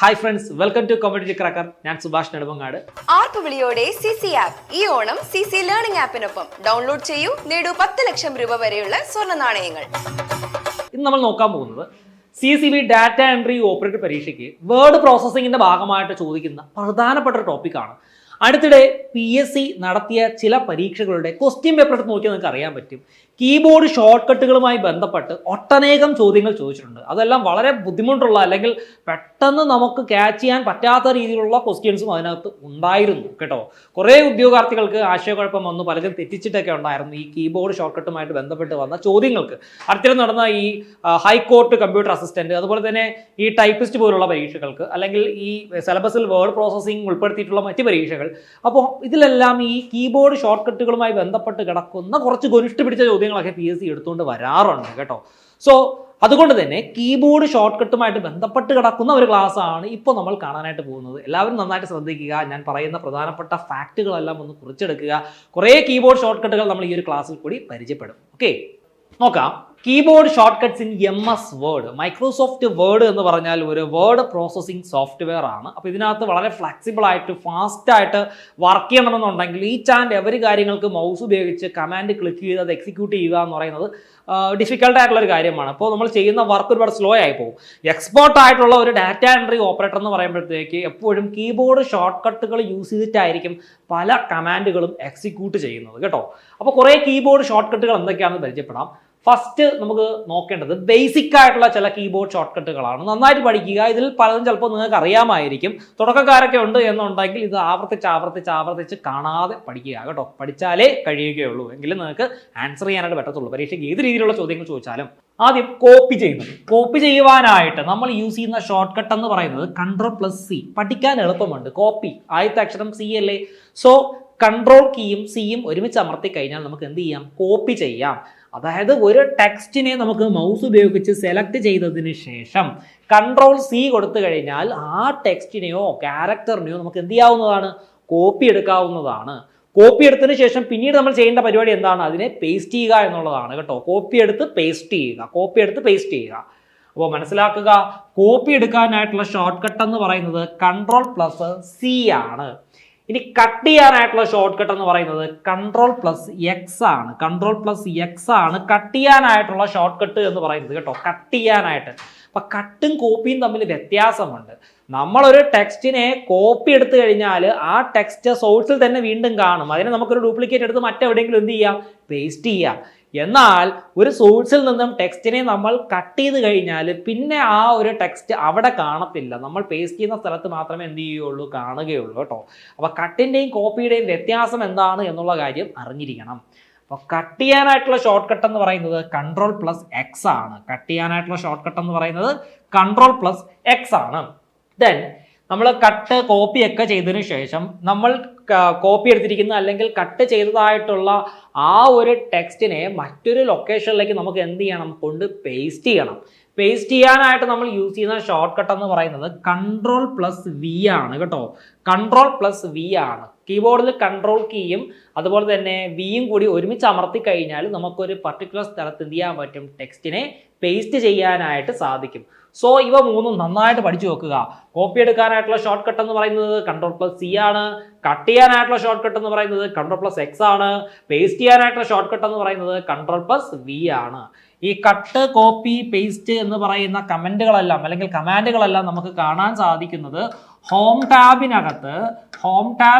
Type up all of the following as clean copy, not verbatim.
Hi friends, welcome to competitive cracker. ഞാൻ സുഭാഷ് നെടുമങ്ങാട്. ആർപ്പുവിളിയോടെ CC app ഈ ഓണം CC ലേണിംഗ് ആപ്പിനൊപ്പം ഡൗൺലോഡ് ചെയ്യൂ, നേടൂ 10 ലക്ഷം രൂപ വരെയുള്ള സ്വർണ്ണ നാണയങ്ങൾ. ഇന്ന് നമ്മൾ നോക്കാൻ പോകുന്നത് CCB ഡാറ്റ എൻട്രി ഓപ്പറേറ്റർ പരീക്ഷയ്ക്ക് വേർഡ് പ്രോസസ്സിങ്ങിന്റെ ഭാഗമായിട്ട് ചോദിക്കുന്ന പ്രധാനപ്പെട്ട ഒരു ടോപ്പിക്കാണ്. അടുത്തിടെ PSC നടത്തിയ ചില പരീക്ഷകളുടെ ക്വസ്റ്റ്യൻ പേപ്പർ എടുത്ത് നോക്കിയാൽ നിങ്ങൾക്ക് അറിയാൻ പറ്റും, കീബോർഡ് ഷോർട്ട് കട്ടുകളുമായി ബന്ധപ്പെട്ട് ഒട്ടനേകം ചോദ്യങ്ങൾ ചോദിച്ചിട്ടുണ്ട്. അതെല്ലാം വളരെ ബുദ്ധിമുട്ടുള്ള അല്ലെങ്കിൽ പെട്ടെന്ന് നമുക്ക് ക്യാച്ച് ചെയ്യാൻ പറ്റാത്ത രീതിയിലുള്ള ക്വസ്റ്റ്യൻസും അതിനകത്ത് ഉണ്ടായിരുന്നു കേട്ടോ. കുറേ ഉദ്യോഗാർത്ഥികൾക്ക് ആശയക്കുഴപ്പം വന്നു, പലരും തെറ്റിച്ചിട്ടൊക്കെ ഉണ്ടായിരുന്നു ഈ കീബോർഡ് ഷോർട്ട് കട്ടുമായിട്ട് ബന്ധപ്പെട്ട് വന്ന ചോദ്യങ്ങൾക്ക്. അടുത്തിടെ നടന്ന ഈ ഹൈക്കോർട്ട് കമ്പ്യൂട്ടർ അസിസ്റ്റന്റ്, അതുപോലെ തന്നെ ഈ ടൈപ്പിസ്റ്റ് പോലുള്ള പരീക്ഷകൾക്ക്, അല്ലെങ്കിൽ ഈ സിലബസിൽ വേർഡ് പ്രോസസ്സിംഗ് ഉൾപ്പെടുത്തിയിട്ടുള്ള മറ്റ് പരീക്ഷകൾ. അപ്പോൾ ഇതിലെല്ലാം ഈ കീബോർഡ് ഷോർട്ട് കട്ടുകളുമായി ബന്ധപ്പെട്ട് കിടക്കുന്ന കുറച്ച് ഗൊനിഷ്ട് പിടിച്ച ചോദ്യങ്ങളൊക്കെ PSC എടുത്തുകൊണ്ട് വരാറുണ്ട് കേട്ടോ. സോ അതുകൊണ്ട് തന്നെ കീബോർഡ് ഷോർട്ട് കട്ടുമായിട്ട് ബന്ധപ്പെട്ട് കിടക്കുന്ന ഒരു ക്ലാസ് ആണ് ഇപ്പോൾ നമ്മൾ കാണാനായിട്ട് പോകുന്നത്. എല്ലാവരും നന്നായിട്ട് ശ്രദ്ധിക്കുക. ഞാൻ പറയുന്ന പ്രധാനപ്പെട്ട ഫാക്റ്റുകളെല്ലാം ഒന്ന് കുറിച്ചെടുക്കുക. കുറേ കീബോർഡ് ഷോർട്ട് കട്ടുകൾ നമ്മൾ ഈ ഒരു ക്ലാസ്സിൽ കൂടി പരിചയപ്പെടും. ഓക്കെ, നോക്കാം. Keyboard short cuts in MS word. Microsoft word എന്ന് പറഞ്ഞാൽ ഒരു വേർഡ് പ്രോസസ്സിംഗ് സോഫ്റ്റ്വെയർ ആണ്. അപ്പോൾ ഇതിനകത്ത് വളരെ ഫ്ലെക്സിബിൾ ആയിട്ട് ഫാസ്റ്റ് ആയിട്ട് വർക്ക് ചെയ്യണമെന്നുണ്ടെങ്കിൽ ഈച്ച് ആൻഡ് എവറി കാര്യങ്ങൾക്ക് മൗസ് ഉപയോഗിച്ച് കമാൻഡ് ക്ലിക്ക് ചെയ്ത് അത് എക്സിക്യൂട്ട് ചെയ്യുക എന്ന് പറയുന്നത് ഡിഫിക്കൽട്ട് ആയിട്ടുള്ള ഒരു കാര്യമാണ്. അപ്പോൾ നമ്മൾ ചെയ്യുന്ന വർക്ക് ഒരുപാട് സ്ലോ ആയി പോകും. എക്സ്പേർട്ട് ആയിട്ടുള്ള ഒരു ഡാറ്റ എൻട്രി ഓപ്പറേറ്റർ എന്ന് പറയുമ്പോഴത്തേക്ക് എപ്പോഴും കീബോർഡ് ഷോർട്ട് കട്ടുകൾ യൂസ് ചെയ്തിട്ടായിരിക്കും പല കമാൻഡുകളും എക്സിക്യൂട്ട് ചെയ്യുന്നത് കേട്ടോ. അപ്പോൾ കുറേ കീബോർഡ് ഷോർട്ട് കട്ടുകൾ എന്തൊക്കെയാണെന്ന് പരിചയപ്പെടാം. ഫസ്റ്റ് നമുക്ക് നോക്കേണ്ടത് ബേസിക് ആയിട്ടുള്ള ചില കീബോർഡ് ഷോർട്ട് കട്ടുകളാണ്. നന്നായിട്ട് പഠിക്കുക. ഇതിൽ പലതും ചിലപ്പോൾ നിങ്ങൾക്ക് അറിയാമായിരിക്കും. തുടക്കക്കാരൊക്കെ ഉണ്ട് എന്നുണ്ടെങ്കിൽ ഇത് ആവർത്തിച്ച് കാണാതെ പഠിക്കുക കേട്ടോ. പഠിച്ചാലേ കഴിയുകയുള്ളൂ, എങ്കിലും നിങ്ങൾക്ക് ആൻസർ ചെയ്യാനായിട്ട് പറ്റത്തുള്ളൂ. പരീക്ഷയ്ക്ക് ഏത് രീതിയിലുള്ള ചോദ്യങ്ങൾ ചോദിച്ചാലും ആദ്യം കോപ്പി ചെയ്യുന്നത്. കോപ്പി ചെയ്യുവാനായിട്ട് നമ്മൾ യൂസ് ചെയ്യുന്ന ഷോർട്ട് കട്ട് എന്ന് പറയുന്നത് Ctrl+C. പഠിക്കാൻ എളുപ്പമുണ്ട്. കോപ്പി ആദ്യത്തെ അക്ഷരം C അല്ലേ. സോ കൺട്രോൾ കീയും സിയും ഒരുമിച്ച് അമർത്തി കഴിഞ്ഞാൽ നമുക്ക് എന്ത് ചെയ്യാം? കോപ്പി ചെയ്യാം. അതായത് ഒരു ടെക്സ്റ്റിനെ നമുക്ക് മൗസ് ഉപയോഗിച്ച് സെലക്ട് ചെയ്തതിന് ശേഷം Ctrl+C കൊടുത്തു കഴിഞ്ഞാൽ ആ ടെക്സ്റ്റിനെയോ ക്യാരക്ടറിനെയോ നമുക്ക് എന്ത് ചെയ്യാവുന്നതാണ്? കോപ്പി എടുക്കാവുന്നതാണ്. കോപ്പി എടുത്തതിന് ശേഷം പിന്നീട് നമ്മൾ ചെയ്യേണ്ട പരിപാടി എന്താണ്? അതിനെ പേസ്റ്റ് ചെയ്യുക എന്നുള്ളതാണ് കേട്ടോ. കോപ്പി എടുത്ത് പേസ്റ്റ് ചെയ്യുക. അപ്പോൾ മനസ്സിലാക്കുക, കോപ്പി എടുക്കാനായിട്ടുള്ള ഷോർട്ട് കട്ട് എന്ന് പറയുന്നത് Ctrl+C ആണ്. ഇനി കട്ട് ചെയ്യാനായിട്ടുള്ള ഷോർട്ട് കട്ട് എന്ന് പറയുന്നത് Ctrl+X ആണ്. Ctrl+X ആണ് കട്ട് ചെയ്യാനായിട്ടുള്ള ഷോർട്ട് കട്ട് എന്ന് പറയുന്നത് കേട്ടോ. കട്ട് ചെയ്യാനായിട്ട്. അപ്പം കട്ടും കോപ്പിയും തമ്മിൽ വ്യത്യാസമുണ്ട്. നമ്മളൊരു ടെക്സ്റ്റിനെ കോപ്പി എടുത്തു കഴിഞ്ഞാൽ ആ ടെക്സ്റ്റ് സോഴ്സിൽ തന്നെ വീണ്ടും കാണും. അതിനെ നമുക്കൊരു ഡ്യൂപ്ലിക്കേറ്റ് എടുത്ത് മറ്റെവിടെയെങ്കിലും എന്ത് ചെയ്യാം? പേസ്റ്റ് ചെയ്യാം. എന്നാൽ ഒരു സോഴ്സിൽ നിന്നും ടെക്സ്റ്റിനെ നമ്മൾ കട്ട് ചെയ്ത് കഴിഞ്ഞാൽ പിന്നെ ആ ഒരു ടെക്സ്റ്റ് അവിടെ കാണത്തില്ല. നമ്മൾ പേസ്റ്റ് ചെയ്യുന്ന സ്ഥലത്ത് മാത്രമേ എന്ത് ചെയ്യുള്ളൂ? കാണുകയുള്ളൂ കേട്ടോ. അപ്പോൾ കട്ടിൻ്റെയും കോപ്പിയുടെയും വ്യത്യാസം എന്താണ് എന്നുള്ള കാര്യം അറിഞ്ഞിരിക്കണം. അപ്പോൾ കട്ട് ചെയ്യാനായിട്ടുള്ള ഷോർട്ട് കട്ട് എന്ന് പറയുന്നത് Ctrl+X ആണ്. Ctrl+X ആണ്. ദെൻ നമ്മൾ കട്ട് കോപ്പി ഒക്കെ ചെയ്തതിന് ശേഷം നമ്മൾ കോപ്പി എടുത്തിരിക്കുന്ന അല്ലെങ്കിൽ കട്ട് ചെയ്തതായിട്ടുള്ള ആ ഒരു ടെക്സ്റ്റിനെ മറ്റൊരു ലൊക്കേഷനിലേക്ക് നമുക്ക് എന്ത് ചെയ്യണം? കൊണ്ട് പേസ്റ്റ് ചെയ്യണം. പേസ്റ്റ് ചെയ്യാനായിട്ട് നമ്മൾ യൂസ് ചെയ്യുന്ന ഷോർട്ട് കട്ട് എന്ന് പറയുന്നത് Ctrl+V ആണ് കേട്ടോ. Ctrl+V ആണ്. കീബോർഡിൽ കൺട്രോൾ കീയും അതുപോലെ തന്നെ വിയും കൂടി ഒരുമിച്ച് അമർത്തി കഴിഞ്ഞാൽ നമുക്കൊരു പർട്ടിക്കുലർ സ്ഥലത്ത് എന്ത് ചെയ്യാൻ പറ്റും? ടെക്സ്റ്റിനെ പേസ്റ്റ് ചെയ്യാനായിട്ട് സാധിക്കും. സോ ഇവ മൂന്നും നന്നായിട്ട് പഠിച്ചു വെക്കുക. കോപ്പി എടുക്കാനായിട്ടുള്ള ഷോർട്ട് കട്ട് എന്ന് പറയുന്നത് Ctrl+C ആണ്. കട്ട് ചെയ്യാനായിട്ടുള്ള ഷോർട്ട് കട്ട് എന്ന് പറയുന്നത് Ctrl+X ആണ്. പേസ്റ്റ് ചെയ്യാനായിട്ടുള്ള ഷോർട്ട് കട്ട് എന്ന് പറയുന്നത് Ctrl+V ആണ്. ഈ കട്ട്, കോപ്പി, പേസ്റ്റ് എന്ന് പറയുന്ന കമൻറ്റുകളെല്ലാം അല്ലെങ്കിൽ കമാൻഡുകളെല്ലാം നമുക്ക് കാണാൻ സാധിക്കുന്നത് ഹോം ടാബിനകത്ത്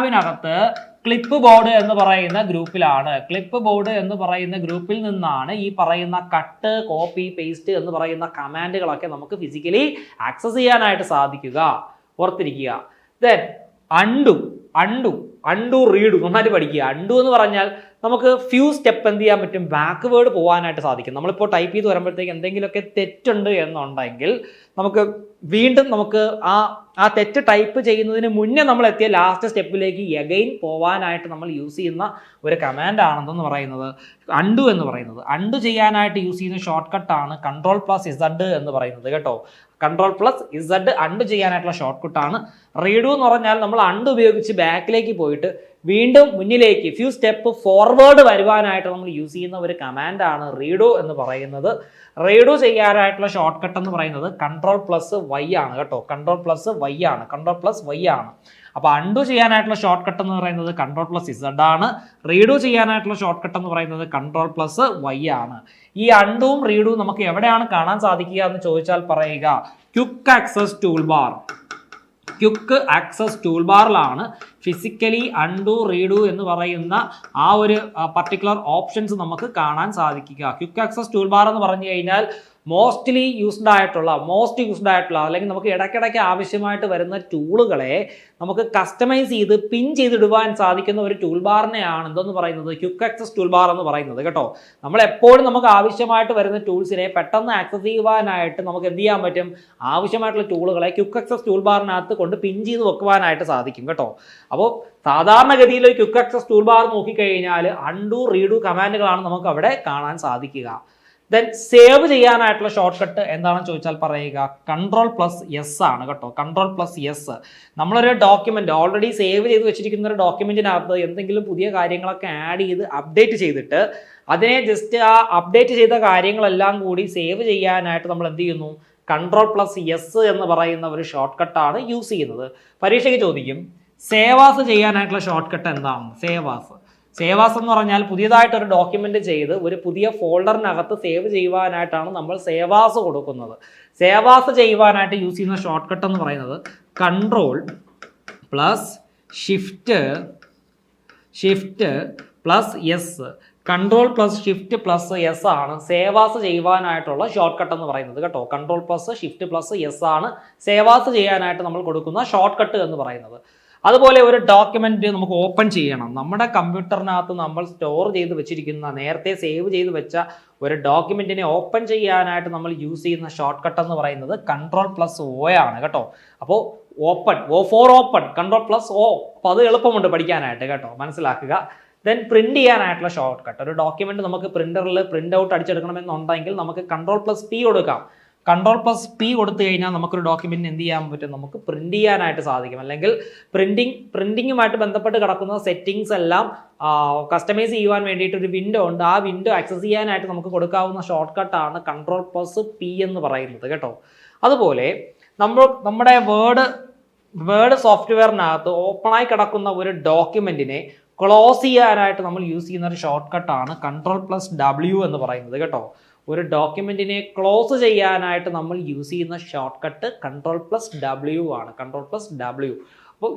ക്ലിപ്പ് ബോർഡ് എന്ന് പറയുന്ന ഗ്രൂപ്പിലാണ്. ക്ലിപ്പ് ബോർഡ് എന്ന് പറയുന്ന ഗ്രൂപ്പിൽ നിന്നാണ് ഈ പറയുന്ന കട്ട്, കോപ്പി, പേസ്റ്റ് എന്ന് പറയുന്ന കമാൻഡുകളൊക്കെ നമുക്ക് ഫിസിക്കലി ആക്സസ് ചെയ്യാനായിട്ട് സാധിക്കുക. ഓർത്തിരിക്കുക. ദെൻ അണ്ടു റീഡു നന്നായിട്ട് പഠിക്കുക. അണ്ടു എന്ന് പറഞ്ഞാൽ നമുക്ക് ഫ്യൂ സ്റ്റെപ്പ് എന്ത് ചെയ്യാൻ പറ്റും? ബാക്ക്വേർഡ് പോകാനായിട്ട് സാധിക്കും. നമ്മളിപ്പോൾ ടൈപ്പ് ചെയ്ത് വരുമ്പോഴത്തേക്ക് എന്തെങ്കിലുമൊക്കെ തെറ്റുണ്ട് എന്നുണ്ടെങ്കിൽ നമുക്ക് വീണ്ടും നമുക്ക് ആ തെറ്റ് ടൈപ്പ് ചെയ്യുന്നതിന് മുന്നേ നമ്മൾ എത്തിയ ലാസ്റ്റ് സ്റ്റെപ്പിലേക്ക് എഗെയിൻ പോകാനായിട്ട് നമ്മൾ യൂസ് ചെയ്യുന്ന ഒരു കമാൻഡ് ആണെന്ന് പറയുന്നത് അണ്ടു എന്ന് പറയുന്നത്. അണ്ടു ചെയ്യാനായിട്ട് യൂസ് ചെയ്യുന്ന ഷോർട്ട് കട്ടാണ് Ctrl+Z എന്ന് പറയുന്നത് കേട്ടോ. Ctrl+Z അണ്ടു ചെയ്യാനായിട്ടുള്ള ഷോർട്ട് കട്ടാണ്. റീഡു എന്ന് പറഞ്ഞാൽ നമ്മൾ അണ്ടു ഉപയോഗിച്ച് ബാക്കിലേക്ക് പോയിട്ട് വീണ്ടും മുന്നിലേക്ക് ഫ്യൂ സ്റ്റെപ്പ് ഫോർവേഡ് വരുവാനായിട്ട് നമ്മൾ യൂസ് ചെയ്യുന്ന ഒരു കമാൻഡാണ് റീഡു എന്ന് പറയുന്നത്. റീഡു ചെയ്യാനായിട്ടുള്ള ഷോർട്ട് കട്ട് എന്ന് പറയുന്നത് Ctrl+Y ആണ് കേട്ടോ. Ctrl+Y ആണ്. Ctrl+Y ആണ്. അപ്പോൾ അൺഡു ചെയ്യാനായിട്ടുള്ള ഷോർട്ട് കട്ട് എന്ന് പറയുന്നത് Ctrl+Z ആണ്. റീഡു ചെയ്യാനായിട്ടുള്ള ഷോർട്ട് കട്ട് എന്ന് പറയുന്നത് Ctrl+Y ആണ്. ഈ അൺഡുവും റീഡുവും നമുക്ക് എവിടെയാണ് കാണാൻ സാധിക്കുക എന്ന് ചോദിച്ചാൽ പറയുക quick access toolbar. Quick access tool ബാറിലാണ് ഫിസിക്കലി അൺഡു റീഡു എന്ന് പറയുന്ന ആ ഒരു പർട്ടിക്കുലർ ഓപ്ഷൻസ് നമുക്ക് കാണാൻ സാധിക്കുക. ക്വിക്ക് ആക്സസ് ടൂൾ ബാർ എന്ന് പറഞ്ഞു കഴിഞ്ഞാൽ മോസ്റ്റ് യൂസ്ഡ് ആയിട്ടുള്ള അല്ലെങ്കിൽ നമുക്ക് ഇടയ്ക്കിടയ്ക്ക് ആവശ്യമായിട്ട് വരുന്ന ടൂളുകളെ നമുക്ക് കസ്റ്റമൈസ് ചെയ്ത് പിൻ ചെയ്തിടുവാൻ സാധിക്കുന്ന ഒരു ടൂൾ ബാറിനെയാണ് എന്തെന്ന് പറയുന്നത് ക്വിക്ക് ആക്സസ് ടൂൾ ബാർ എന്ന് പറയുന്നത് കേട്ടോ. നമ്മൾ എപ്പോഴും നമുക്ക് ആവശ്യമായിട്ട് വരുന്ന ടൂൾസിനെ പെട്ടെന്ന് ആക്സസ് ചെയ്യുവാനായിട്ട് നമുക്ക് എന്ത് ചെയ്യാൻ പറ്റും, ആവശ്യമായിട്ടുള്ള ടൂളുകളെ ക്വിക്ക് ആക്സസ് ടൂൾ ബാറിനകത്ത് കൊണ്ട് പിൻ ചെയ്ത് വെക്കുവാനായിട്ട് സാധിക്കും കേട്ടോ. അപ്പോൾ സാധാരണഗതിയിൽ ഒരു ക്വിക്ക് ആക്സസ് ടൂൾ ബാർ നോക്കിക്കഴിഞ്ഞാൽ അൺഡു റീഡു കമാൻഡുകളാണ് നമുക്ക് അവിടെ കാണാൻ സാധിക്കുക. ദെൻ സേവ് ചെയ്യാനായിട്ടുള്ള ഷോർട്ട് കട്ട് എന്താണെന്ന് ചോദിച്ചാൽ പറയുക Ctrl+S ആണ് കേട്ടോ. Ctrl+S. നമ്മളൊരു ഡോക്യുമെന്റ് ഓൾറെഡി സേവ് ചെയ്ത് വെച്ചിരിക്കുന്ന ഒരു ഡോക്യുമെന്റിനകത്ത് എന്തെങ്കിലും പുതിയ കാര്യങ്ങളൊക്കെ ആഡ് ചെയ്ത് അപ്ഡേറ്റ് ചെയ്തിട്ട് അതിനെ ജസ്റ്റ് ആ അപ്ഡേറ്റ് ചെയ്ത കാര്യങ്ങളെല്ലാം കൂടി സേവ് ചെയ്യാനായിട്ട് നമ്മൾ എന്ത് ചെയ്യുന്നു, Ctrl+S എന്ന് പറയുന്ന ഒരു ഷോർട്ട് കട്ടാണ് യൂസ് ചെയ്യുന്നത്. പരീക്ഷയ്ക്ക് ചോദിക്കും സേവാസ് ചെയ്യാനായിട്ടുള്ള ഷോർട്ട് കട്ട് എന്താണ്? സേവാസ് എന്ന് പറഞ്ഞാൽ പുതിയതായിട്ടൊരു ഡോക്യുമെന്റ് ചെയ്ത് ഒരു പുതിയ ഫോൾഡറിനകത്ത് സേവ് ചെയ്യുവാനായിട്ടാണ് നമ്മൾ സേവാസ് കൊടുക്കുന്നത്. സേവാസ് ചെയ്യുവാനായിട്ട് യൂസ് ചെയ്യുന്ന ഷോർട്ട് കട്ട് എന്ന് പറയുന്നത് Ctrl+Shift+S. Ctrl+Shift+S ആണ് സേവാസ് ചെയ്യുവാനായിട്ടുള്ള ഷോർട്ട് കട്ട് എന്ന് പറയുന്നത് കേട്ടോ. Ctrl+Shift+S ആണ് സേവാസ് ചെയ്യാനായിട്ട് നമ്മൾ കൊടുക്കുന്ന ഷോർട്ട് കട്ട് എന്ന് പറയുന്നത്. അതുപോലെ ഒരു ഡോക്യുമെന്റ് നമുക്ക് ഓപ്പൺ ചെയ്യണം. നമ്മുടെ കമ്പ്യൂട്ടറിനകത്ത് നമ്മൾ സ്റ്റോർ ചെയ്ത് വെച്ചിരിക്കുന്ന നേരത്തെ സേവ് ചെയ്ത് വെച്ച ഒരു ഡോക്യുമെന്റിനെ ഓപ്പൺ ചെയ്യാനായിട്ട് നമ്മൾ യൂസ് ചെയ്യുന്ന ഷോർട്ട് കട്ട് എന്ന് പറയുന്നത് Ctrl+O ആണ് കേട്ടോ. അപ്പോൾ ഓപ്പൺ, ഓപ്പൺ, Ctrl+O. അപ്പോൾ അത് എളുപ്പമുണ്ട് പഠിക്കാനായിട്ട് കേട്ടോ, മനസ്സിലാക്കുക. ദെൻ പ്രിന്റ് ചെയ്യാനായിട്ടുള്ള ഷോർട്ട് കട്ട്. ഒരു ഡോക്യുമെന്റ് നമുക്ക് പ്രിന്ററിൽ പ്രിന്റ് ഔട്ട് അടിച്ചെടുക്കണമെന്നുണ്ടെങ്കിൽ നമുക്ക് Ctrl+P കൊടുക്കാം. Ctrl+P കൊടുത്തു കഴിഞ്ഞാൽ നമുക്കൊരു ഡോക്യുമെന്റ് എന്ത് ചെയ്യാൻ പറ്റും, നമുക്ക് പ്രിന്റ് ചെയ്യാനായിട്ട് സാധിക്കും. അല്ലെങ്കിൽ പ്രിന്റിങ്ങുമായിട്ട് ബന്ധപ്പെട്ട് കിടക്കുന്ന സെറ്റിങ്സ് എല്ലാം കസ്റ്റമൈസ് ചെയ്യുവാൻ വേണ്ടിയിട്ട് ഒരു വിൻഡോ ഉണ്ട്. ആ വിൻഡോ ആക്സസ് ചെയ്യാനായിട്ട് നമുക്ക് കൊടുക്കാവുന്ന ഷോർട്ട് കട്ടാണ് Ctrl+P എന്ന് പറയുന്നത് കേട്ടോ. അതുപോലെ നമ്മുടെ വേർഡ് സോഫ്റ്റ്വെയറിനകത്ത് ഓപ്പണായി കിടക്കുന്ന ഒരു ഡോക്യുമെന്റിനെ ക്ലോസ് ചെയ്യാനായിട്ട് നമ്മൾ യൂസ് ചെയ്യുന്ന ഒരു ഷോർട്ട് കട്ടാണ് Ctrl+W എന്ന് പറയുന്നത് കേട്ടോ. ഒരു ഡോക്യുമെന്റിനെ ക്ലോസ് ചെയ്യാനായിട്ട് നമ്മൾ യൂസ് ചെയ്യുന്ന ഷോർട്ട് കട്ട് Ctrl+W ആണ്. Ctrl+W. അപ്പോൾ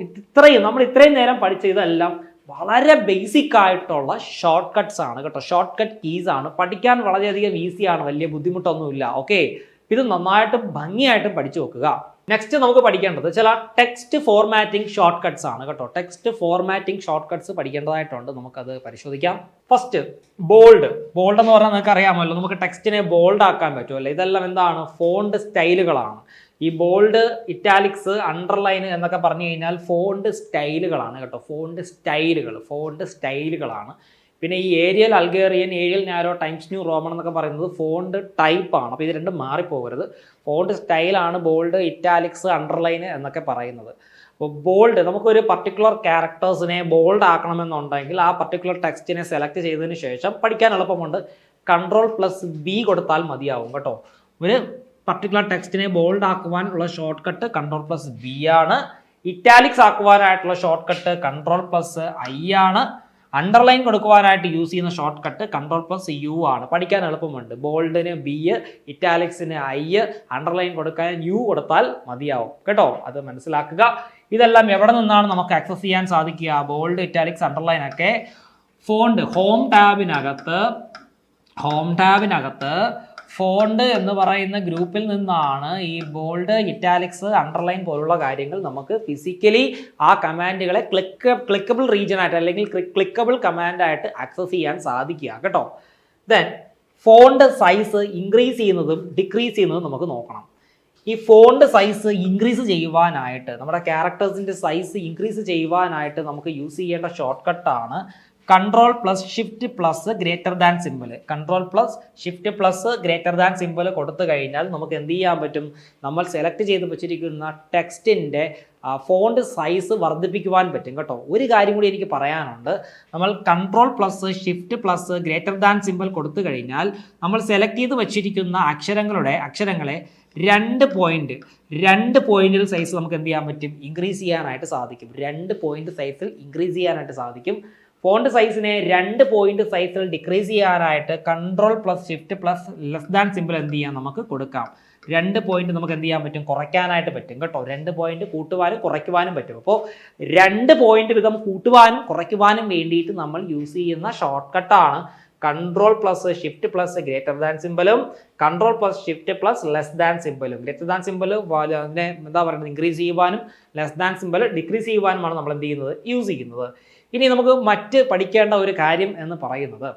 നമ്മൾ ഇത്രയും നേരം പഠിച്ച ഇതെല്ലാം വളരെ ബേസിക് ആയിട്ടുള്ള ഷോർട്ട് കട്ട്സ് ആണ് കേട്ടോ. ഷോർട്ട് കട്ട് കീസ് ആണ്. പഠിക്കാൻ വളരെയധികം ഈസിയാണ്, വലിയ ബുദ്ധിമുട്ടൊന്നുമില്ല. ഓക്കെ, ഇത് നന്നായിട്ട് ഭംഗിയായിട്ട് പഠിച്ചു വെക്കുക. നെക്സ്റ്റ് നമുക്ക് പഠിക്കേണ്ടത് ചില ടെക്സ്റ്റ് ഫോർമാറ്റിംഗ് ഷോർട്ട് കട്ട്സ് ആണ് കേട്ടോ. ടെക്സ്റ്റ് ഫോർമാറ്റിംഗ് ഷോർട്ട് കട്ട്സ് പഠിക്കേണ്ടതായിട്ടുണ്ട്. നമുക്കത് പരിശോധിക്കാം. ഫസ്റ്റ് ബോൾഡ് എന്ന് പറഞ്ഞാൽ നിങ്ങൾക്ക് അറിയാമല്ലോ, നമുക്ക് ടെക്സ്റ്റിനെ ബോൾഡ് ആക്കാൻ പറ്റുമല്ലോ. ഇതെല്ലാം എന്താണ്, ഫോണ്ട് സ്റ്റൈലുകളാണ്. ഈ ബോൾഡ്, ഇറ്റാലിക്സ്, അണ്ടർലൈൻ എന്നൊക്കെ പറഞ്ഞു കഴിഞ്ഞാൽ ഫോണ്ട് സ്റ്റൈലുകളാണ് കേട്ടോ. ഫോണ്ട് സ്റ്റൈലുകളാണ്. പിന്നെ ഈ Arial Algerian, Arial Narrow, Times New Roman എന്നൊക്കെ പറയുന്നത് ഫോണ്ട് ടൈപ്പാണ്. അപ്പോൾ ഇത് രണ്ടും മാറിപ്പോകരുത്. ഫോണ്ട് സ്റ്റൈലാണ് ബോൾഡ്, ഇറ്റാലിക്സ്, അണ്ടർലൈൻ എന്നൊക്കെ പറയുന്നത്. അപ്പോൾ ബോൾഡ്, നമുക്കൊരു പർട്ടിക്കുലർ ക്യാരക്ടേഴ്സിനെ ബോൾഡ് ആക്കണമെന്നുണ്ടെങ്കിൽ ആ പർട്ടിക്കുലർ ടെക്സ്റ്റിനെ സെലക്ട് ചെയ്തതിന് ശേഷം പഠിക്കാൻ എളുപ്പമുണ്ട്, Ctrl+V കൊടുത്താൽ മതിയാവും കേട്ടോ. ഒരു പർട്ടിക്കുലർ ടെക്സ്റ്റിനെ ബോൾഡ് ആക്കുവാൻ ഉള്ള ഷോർട്ട് കട്ട് Ctrl+V ആണ്. ഇറ്റാലിക്സ് ആക്കുവാനായിട്ടുള്ള ഷോർട്ട് കട്ട് Ctrl+I ആണ്. അണ്ടർലൈൻ കൊടുക്കുവാനായിട്ട് യൂസ് ചെയ്യുന്ന ഷോർട്ട് കട്ട് Ctrl+U ആണ്. പഠിക്കാൻ എളുപ്പമുണ്ട്. ബോൾഡിന് B, ഇറ്റാലിക്സിന് I, അണ്ടർലൈൻ കൊടുക്കാൻ U കൊടുത്താൽ മതിയാവും കേട്ടോ. അത് മനസ്സിലാക്കുക. ഇതെല്ലാം എവിടെ നിന്നാണ് നമുക്ക് ആക്സസ് ചെയ്യാൻ സാധിക്കുക? ബോൾഡ്, ഇറ്റാലിക്സ്, അണ്ടർലൈൻ ഒക്കെ ഫോണ്ട് ഹോം ടാബിനകത്ത് ഫോണ്ട് എന്ന് പറയുന്ന ഗ്രൂപ്പിൽ നിന്നാണ് ഈ ബോൾഡ്, ഇറ്റാലിക്സ്, അണ്ടർലൈൻ പോലുള്ള കാര്യങ്ങൾ നമുക്ക് ഫിസിക്കലി ആ കമാൻഡുകളെ ക്ലിക്കബിൾ റീജിയൻ ആയിട്ട് അല്ലെങ്കിൽ ക്ലിക്കബിൾ കമാൻഡായിട്ട് ആക്സസ് ചെയ്യാൻ സാധിക്കുക കേട്ടോ. ദെൻ ഫോണ്ട് സൈസ് ഇൻക്രീസ് ചെയ്യുന്നതും ഡിക്രീസ് ചെയ്യുന്നതും നമുക്ക് നോക്കണം. ഈ ഫോണ്ട് സൈസ് ഇൻക്രീസ് ചെയ്യുവാനായിട്ട്, നമ്മുടെ ക്യാരക്ടേഴ്സിൻ്റെ സൈസ് ഇൻക്രീസ് ചെയ്യുവാനായിട്ട് നമുക്ക് യൂസ് ചെയ്യേണ്ട ഷോർട്ട് കട്ടാണ് control plus shift plus greater than symbol, control plus shift plus greater than symbol കൊടുത്തു കഴിഞ്ഞാൽ നമുക്ക് എന്ത് ചെയ്യാൻ പറ്റും, നമ്മൾ സെലക്ട് ചെയ്ത് വെച്ചിരിക്കുന്ന ടെക്സ്റ്റിൻ്റെ ഫോണ്ട് സൈസ് വർദ്ധിപ്പിക്കുവാൻ പറ്റും കേട്ടോ. ഒരു കാര്യം കൂടി എനിക്ക് പറയാനുണ്ട്, നമ്മൾ control plus shift plus greater than symbol കൊടുത്തു കഴിഞ്ഞാൽ നമ്മൾ സെലക്ട് ചെയ്ത് വെച്ചിരിക്കുന്ന അക്ഷരങ്ങളെ രണ്ട് പോയിന്റിൽ സൈസ് നമുക്ക് എന്ത് ചെയ്യാൻ പറ്റും, ഇൻക്രീസ് ചെയ്യാനായിട്ട് സാധിക്കും. 2 പോയിന്റ് സൈസിൽ ഇൻക്രീസ് ചെയ്യാനായിട്ട് സാധിക്കും. ഫോണ്ട് സൈസിനെ 2 പോയിന്റ് സൈസിൽ ഡിക്രീസ് ചെയ്യാനായിട്ട് control plus shift plus less than simple എന്ത് ചെയ്യാം, നമുക്ക് കൊടുക്കാം. 2 പോയിന്റ് നമുക്ക് എന്ത് ചെയ്യാൻ പറ്റും, കുറയ്ക്കാനായിട്ട് പറ്റും കേട്ടോ. 2 പോയിന്റ് കൂട്ടുവാനും കുറയ്ക്കുവാനും പറ്റും. അപ്പോൾ 2 പോയിന്റ് വീതം കൂട്ടുവാനും കുറയ്ക്കുവാനും വേണ്ടിയിട്ട് നമ്മൾ യൂസ് ചെയ്യുന്ന ഷോർട്ട് കട്ടാണ് control plus shift plus greater than സിമ്പിളും control plus shift plus less than സിമ്പിളും. ഗ്രേറ്റർ ദാൻ സിമ്പിൾ അതിനെ എന്താ പറയുന്നത്, ഇൻക്രീസ് ചെയ്യുവാനും ലെസ് ദാൻ സിമ്പിൾ ഡിക്രീസ് ചെയ്യുവാനുമാണ് നമ്മൾ എന്ത് ചെയ്യുന്നത്, യൂസ് ചെയ്യുന്നത്. ഇനി നമുക്ക് മറ്റ് പഠിക്കേണ്ട ഒരു കാര്യം എന്ന് പറയുന്നത്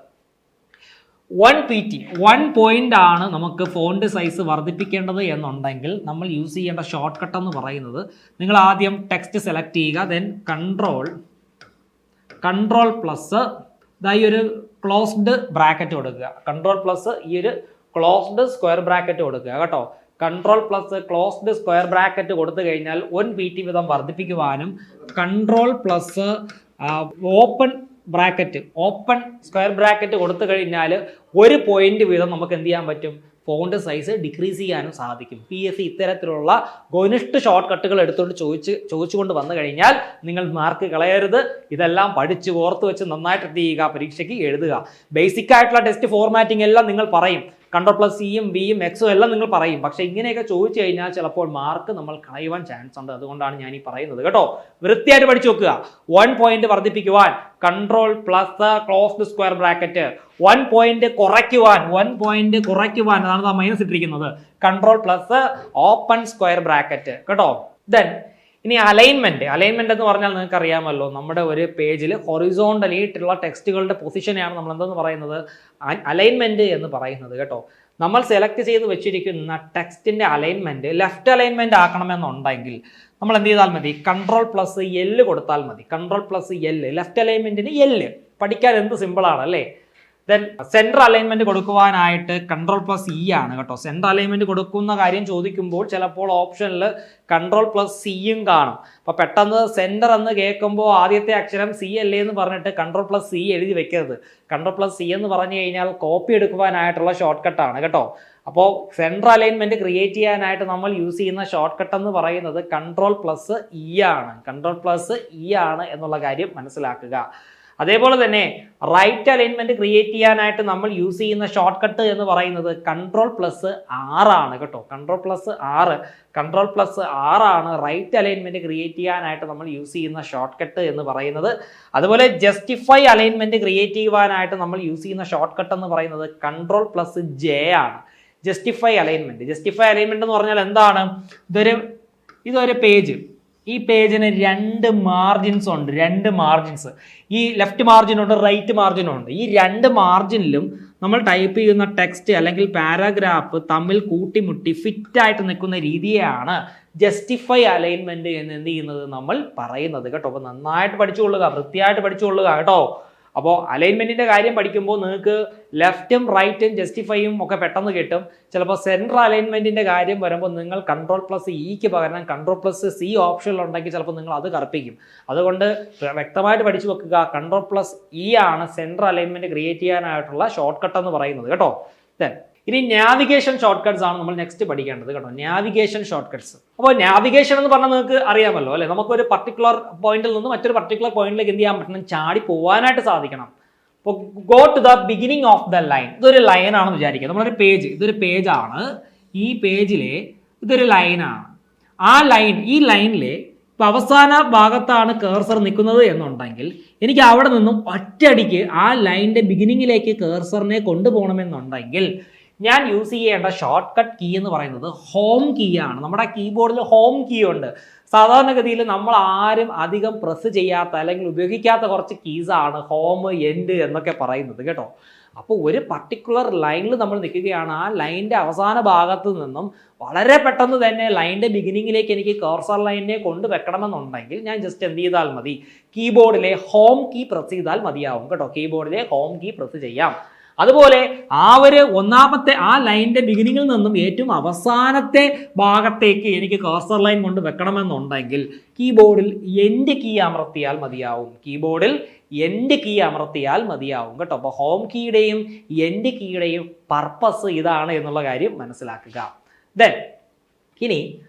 1 PT 1 പോയിന്റ് ആണ് നമുക്ക് ഫോണ്ട് സൈസ് വർദ്ധിപ്പിക്കേണ്ടത് എന്നുണ്ടെങ്കിൽ നമ്മൾ യൂസ് ചെയ്യേണ്ട ഷോർട്ട് കട്ട് എന്ന് പറയുന്നത്, നിങ്ങൾ ആദ്യം ടെക്സ്റ്റ് സെലക്ട് ചെയ്യുക, ദെൻ കൺട്രോൾ പ്ലസ് ഈ ഒരു ക്ലോസ്ഡ് ബ്രാക്കറ്റ് കൊടുക്കുക, കൺട്രോൾ പ്ലസ് ഈ ഒരു ക്ലോസ്ഡ് സ്ക്വയർ ബ്രാക്കറ്റ് കൊടുക്കുക കേട്ടോ. Control plus closed square bracket കൊടുത്തു കഴിഞ്ഞാൽ 1 PT വീതം വർദ്ധിപ്പിക്കുവാനും control plus open square bracket കൊടുത്തു കഴിഞ്ഞാൽ 1 പോയിന്റ് വീതം നമുക്ക് എന്ത് ചെയ്യാൻ പറ്റും, ഫോണ്ട് സൈസ് ഡിക്രീസ് ചെയ്യാനും സാധിക്കും. PSC ഇത്തരത്തിലുള്ള ഗോനിഷ്ഠ ഷോർട്ട് കട്ടുകൾ എടുത്തുകൊണ്ട് ചോദിച്ചുകൊണ്ട് വന്നു കഴിഞ്ഞാൽ നിങ്ങൾ മാർക്ക് കളയരുത്. ഇതെല്ലാം പഠിച്ച് ഓർത്ത് വെച്ച് നന്നായിട്ട് എന്ത് ചെയ്യുക, പരീക്ഷയ്ക്ക് എഴുതുക. ബേസിക് ആയിട്ടുള്ള ടെസ്റ്റ് ഫോർമാറ്റിംഗ് എല്ലാം നിങ്ങൾ പറയും, കൺട്രോൾ പ്ലസ് സിയും വിയും എക്സും എല്ലാം നിങ്ങൾ പറയും. പക്ഷെ ഇങ്ങനെയൊക്കെ ചോദിച്ചു കഴിഞ്ഞാൽ ചിലപ്പോൾ മാർക്ക് നമ്മൾ കളയുവാൻ ചാൻസ് ഉണ്ട്. അതുകൊണ്ടാണ് ഞാൻ ഈ പറയുന്നത് കേട്ടോ. വൃത്തിയായിട്ട് പഠിച്ചു വെക്കുക. 1 പോയിന്റ് വർദ്ധിപ്പിക്കുവാൻ control plus closed square bracket, 1 point കുറയ്ക്കുവാൻ അതാണ് മൈനസ് ഇട്ടിരിക്കുന്നത്, control plus open square bracket കേട്ടോ. ദെൻ ഇനി അലൈൻമെന്റ് എന്ന് പറഞ്ഞാൽ നിങ്ങൾക്ക് അറിയാമല്ലോ, നമ്മുടെ ഒരു പേജിൽ ഹൊറിസോണ്ടലി ആയിട്ടുള്ള ടെക്സ്റ്റുകളുടെ പൊസിഷനെയാണ് നമ്മൾ എന്തെന്ന് പറയുന്നത്, അലൈൻമെന്റ് എന്ന് പറയുന്നത് കേട്ടോ. നമ്മൾ സെലക്ട് ചെയ്ത് വെച്ചിരിക്കുന്ന ടെക്സ്റ്റിന്റെ അലൈൻമെന്റ് ലെഫ്റ്റ് അലൈൻമെന്റ് ആക്കണമെന്നുണ്ടെങ്കിൽ നമ്മൾ എന്ത് ചെയ്താൽ മതി, കൺട്രോൾ പ്ലസ് L കൊടുത്താൽ മതി. കൺട്രോൾ പ്ലസ് L, ലെഫ്റ്റ് അലൈൻമെന്റിന് L. പഠിക്കാൻ എന്ത് സിമ്പിളാണ് അല്ലേ. ദെൻ സെൻട്രൽ അലൈൻമെന്റ് കൊടുക്കുവാനായിട്ട് കൺട്രോൾ പ്ലസ് E ആണ് കേട്ടോ. സെൻട്രൽ അലൈൻമെന്റ് കൊടുക്കുന്ന കാര്യം ചോദിക്കുമ്പോൾ ചിലപ്പോൾ ഓപ്ഷനിൽ കൺട്രോൾ പ്ലസ് സിയും കാണും. അപ്പോൾ പെട്ടെന്ന് സെൻറ്റർ എന്ന് കേൾക്കുമ്പോൾ ആദ്യത്തെ അക്ഷരം C അല്ലേ എന്ന് പറഞ്ഞിട്ട് കൺട്രോൾ പ്ലസ് C എഴുതി വെക്കരുത്. കൺട്രോൾ പ്ലസ് C എന്ന് പറഞ്ഞു കഴിഞ്ഞാൽ കോപ്പി എടുക്കുവാനായിട്ടുള്ള ഷോർട്ട് കട്ടാണ് കേട്ടോ. അപ്പോൾ സെൻട്രൽ അലൈൻമെന്റ് ക്രിയേറ്റ് ചെയ്യാനായിട്ട് നമ്മൾ യൂസ് ചെയ്യുന്ന ഷോർട്ട് കട്ട് എന്ന് പറയുന്നത് കൺട്രോൾ പ്ലസ് E ആണ്. കൺട്രോൾ പ്ലസ് E ആണ് എന്നുള്ള കാര്യം മനസ്സിലാക്കുക. അതേപോലെ തന്നെ റൈറ്റ് അലൈൻമെന്റ് ക്രിയേറ്റ് ചെയ്യാനായിട്ട് നമ്മൾ യൂസ് ചെയ്യുന്ന ഷോർട്ട് കട്ട് എന്ന് പറയുന്നത് കൺട്രോൾ പ്ലസ് R ആണ് കേട്ടോ. കൺട്രോൾ പ്ലസ് R ആണ് റൈറ്റ് അലൈൻമെന്റ് ക്രിയേറ്റ് ചെയ്യാനായിട്ട് നമ്മൾ യൂസ് ചെയ്യുന്ന ഷോർട്ട് കട്ട് എന്ന് പറയുന്നത്. അതുപോലെ ജസ്റ്റിഫൈ അലൈൻമെന്റ് ക്രിയേറ്റ് ചെയ്യുവാനായിട്ട് നമ്മൾ യൂസ് ചെയ്യുന്ന ഷോർട്ട് കട്ട് എന്ന് പറയുന്നത് കൺട്രോൾ പ്ലസ് J ആണ്. ജസ്റ്റിഫൈ അലൈൻമെന്റ് എന്ന് പറഞ്ഞാൽ എന്താണ്, ഇതൊരു പേജ്, ഈ പേജിന് 2 മാർജിൻസ് ഉണ്ട്. 2 മാർജിൻസ്, ഈ ലെഫ്റ്റ് മാർജിനുണ്ട്, റൈറ്റ് മാർജിനുണ്ട്. ഈ 2 മാർജിനിലും നമ്മൾ ടൈപ്പ് ചെയ്യുന്ന ടെക്സ്റ്റ് അല്ലെങ്കിൽ പാരാഗ്രാഫ് തമ്മിൽ കൂട്ടിമുട്ടി ഫിറ്റായിട്ട് നിൽക്കുന്ന രീതിയാണ് ജസ്റ്റിഫൈ അലൈൻമെന്റ് എന്ന് എന്ത് ചെയ്യുന്നത് നമ്മൾ പറയുന്നത് കേട്ടോ. അപ്പോൾ നന്നായിട്ട് പഠിച്ചുകൊള്ളുക, വൃത്തിയായിട്ട് പഠിച്ചുകൊള്ളുക കേട്ടോ. അപ്പോൾ അലൈൻമെന്റിന്റെ കാര്യം പഠിക്കുമ്പോൾ നിങ്ങൾക്ക് ലെഫ്റ്റും റൈറ്റും ജസ്റ്റിഫൈയും ഒക്കെ പെട്ടെന്ന് കിട്ടും. ചിലപ്പോൾ സെൻട്രൽ അലൈൻമെന്റിന്റെ കാര്യം വരുമ്പോൾ നിങ്ങൾ കൺട്രോൾ പ്ലസ് ഇക്ക് പകരം കൺട്രോൾ പ്ലസ് സി ഓപ്ഷനിൽ ഉണ്ടെങ്കിൽ ചിലപ്പോൾ നിങ്ങൾ അത് കറുപ്പിക്കും. അതുകൊണ്ട് വ്യക്തമായിട്ട് പഠിച്ചു വെക്കുക. കൺട്രോൾ പ്ലസ് ഇ ആണ് സെൻട്രൽ അലൈൻമെന്റ് ക്രിയേറ്റ് ചെയ്യാനായിട്ടുള്ള ഷോർട്ട് കട്ട് എന്ന് പറയുന്നത് കേട്ടോ. ഇനി നാവിഗേഷൻ ഷോർട്ട് കട്ട്സ് ആണ് നമ്മൾ നെക്സ്റ്റ് പഠിക്കേണ്ടത് കേട്ടോ. Navigation short cuts. അപ്പോൾ നാവിഗേഷൻ എന്ന് പറഞ്ഞാൽ നിങ്ങൾക്ക് അറിയാമല്ലോ അല്ലെ, നമുക്കൊരു പർട്ടിക്കുലർ പോയിന്റിൽ നിന്ന് മറ്റൊരു പർട്ടിക്കുലർ പോയിന്റിലേക്ക് എന്ത് ചെയ്യാൻ പറ്റണം, ചാടി പോകാനായിട്ട് സാധിക്കണം. അപ്പോൾ go to the beginning of the line. ഇതൊരു ലൈൻ ആണെന്ന് വിചാരിക്കുക. നമ്മളൊരു പേജ്, ഇതൊരു പേജാണ്. ഈ പേജിലെ ഇതൊരു ലൈനാണ്. ഈ ലൈനിലെ ഇപ്പം അവസാന ഭാഗത്താണ് കേഴ്സർ നിൽക്കുന്നത് എന്നുണ്ടെങ്കിൽ എനിക്ക് അവിടെ നിന്നും ഒറ്റയടിക്ക് ആ ലൈനിൻ്റെ ബിഗിനിങ്ങിലേക്ക് കേഴ്സറിനെ കൊണ്ടുപോകണമെന്നുണ്ടെങ്കിൽ ഞാൻ യൂസ് ചെയ്യേണ്ട ഷോർട്ട് കട്ട് കീ എന്ന് പറയുന്നത് ഹോം കീ ആണ്. നമ്മുടെ കീബോർഡിൽ ഹോം കീ ഉണ്ട്. സാധാരണഗതിയിൽ നമ്മൾ ആരും അധികം പ്രസ് ചെയ്യാത്ത അല്ലെങ്കിൽ ഉപയോഗിക്കാത്ത കുറച്ച് കീസാണ് ഹോം, എൻഡ് എന്നൊക്കെ പറയുന്നത് കേട്ടോ. അപ്പോൾ ഒരു പർട്ടിക്കുലർ ലൈനിൽ നമ്മൾ നിൽക്കുകയാണ്. ആ ലൈനിൻ്റെ അവസാന ഭാഗത്ത് നിന്നും വളരെ പെട്ടെന്ന് തന്നെ ലൈനിൻ്റെ ബിഗിനിങ്ങിലേക്ക് എനിക്ക് കർസർ ലൈനിനെ കൊണ്ടുവെക്കണമെന്നുണ്ടെങ്കിൽ ഞാൻ ജസ്റ്റ് എന്ത് ചെയ്താൽ മതി, കീബോർഡിലെ ഹോം കീ പ്രസ് ചെയ്താൽ മതിയാവും കേട്ടോ. കീബോർഡിലെ ഹോം കീ പ്രസ് ചെയ്യാം. അതുപോലെ ആ ഒരു ഒന്നാമത്തെ ആ ലൈനിന്റെ ബിഗിനിങ്ങിൽ നിന്നും ഏറ്റവും അവസാനത്തെ ഭാഗത്തേക്ക് എനിക്ക് കർസർ ലൈൻ കൊണ്ട് വെക്കണമെന്നുണ്ടെങ്കിൽ കീബോർഡിൽ എൻഡ് കീ അമർത്തിയാൽ മതിയാവും. കീബോർഡിൽ എൻഡ് കീ അമർത്തിയാൽ മതിയാവും കേട്ടോ. അപ്പോൾ ഹോം കീയുടെയും എൻഡ് കീയുടെയും പർപ്പസ് ഇതാണ് എന്നുള്ള കാര്യം മനസ്സിലാക്കുക. ദെൻ ഇനി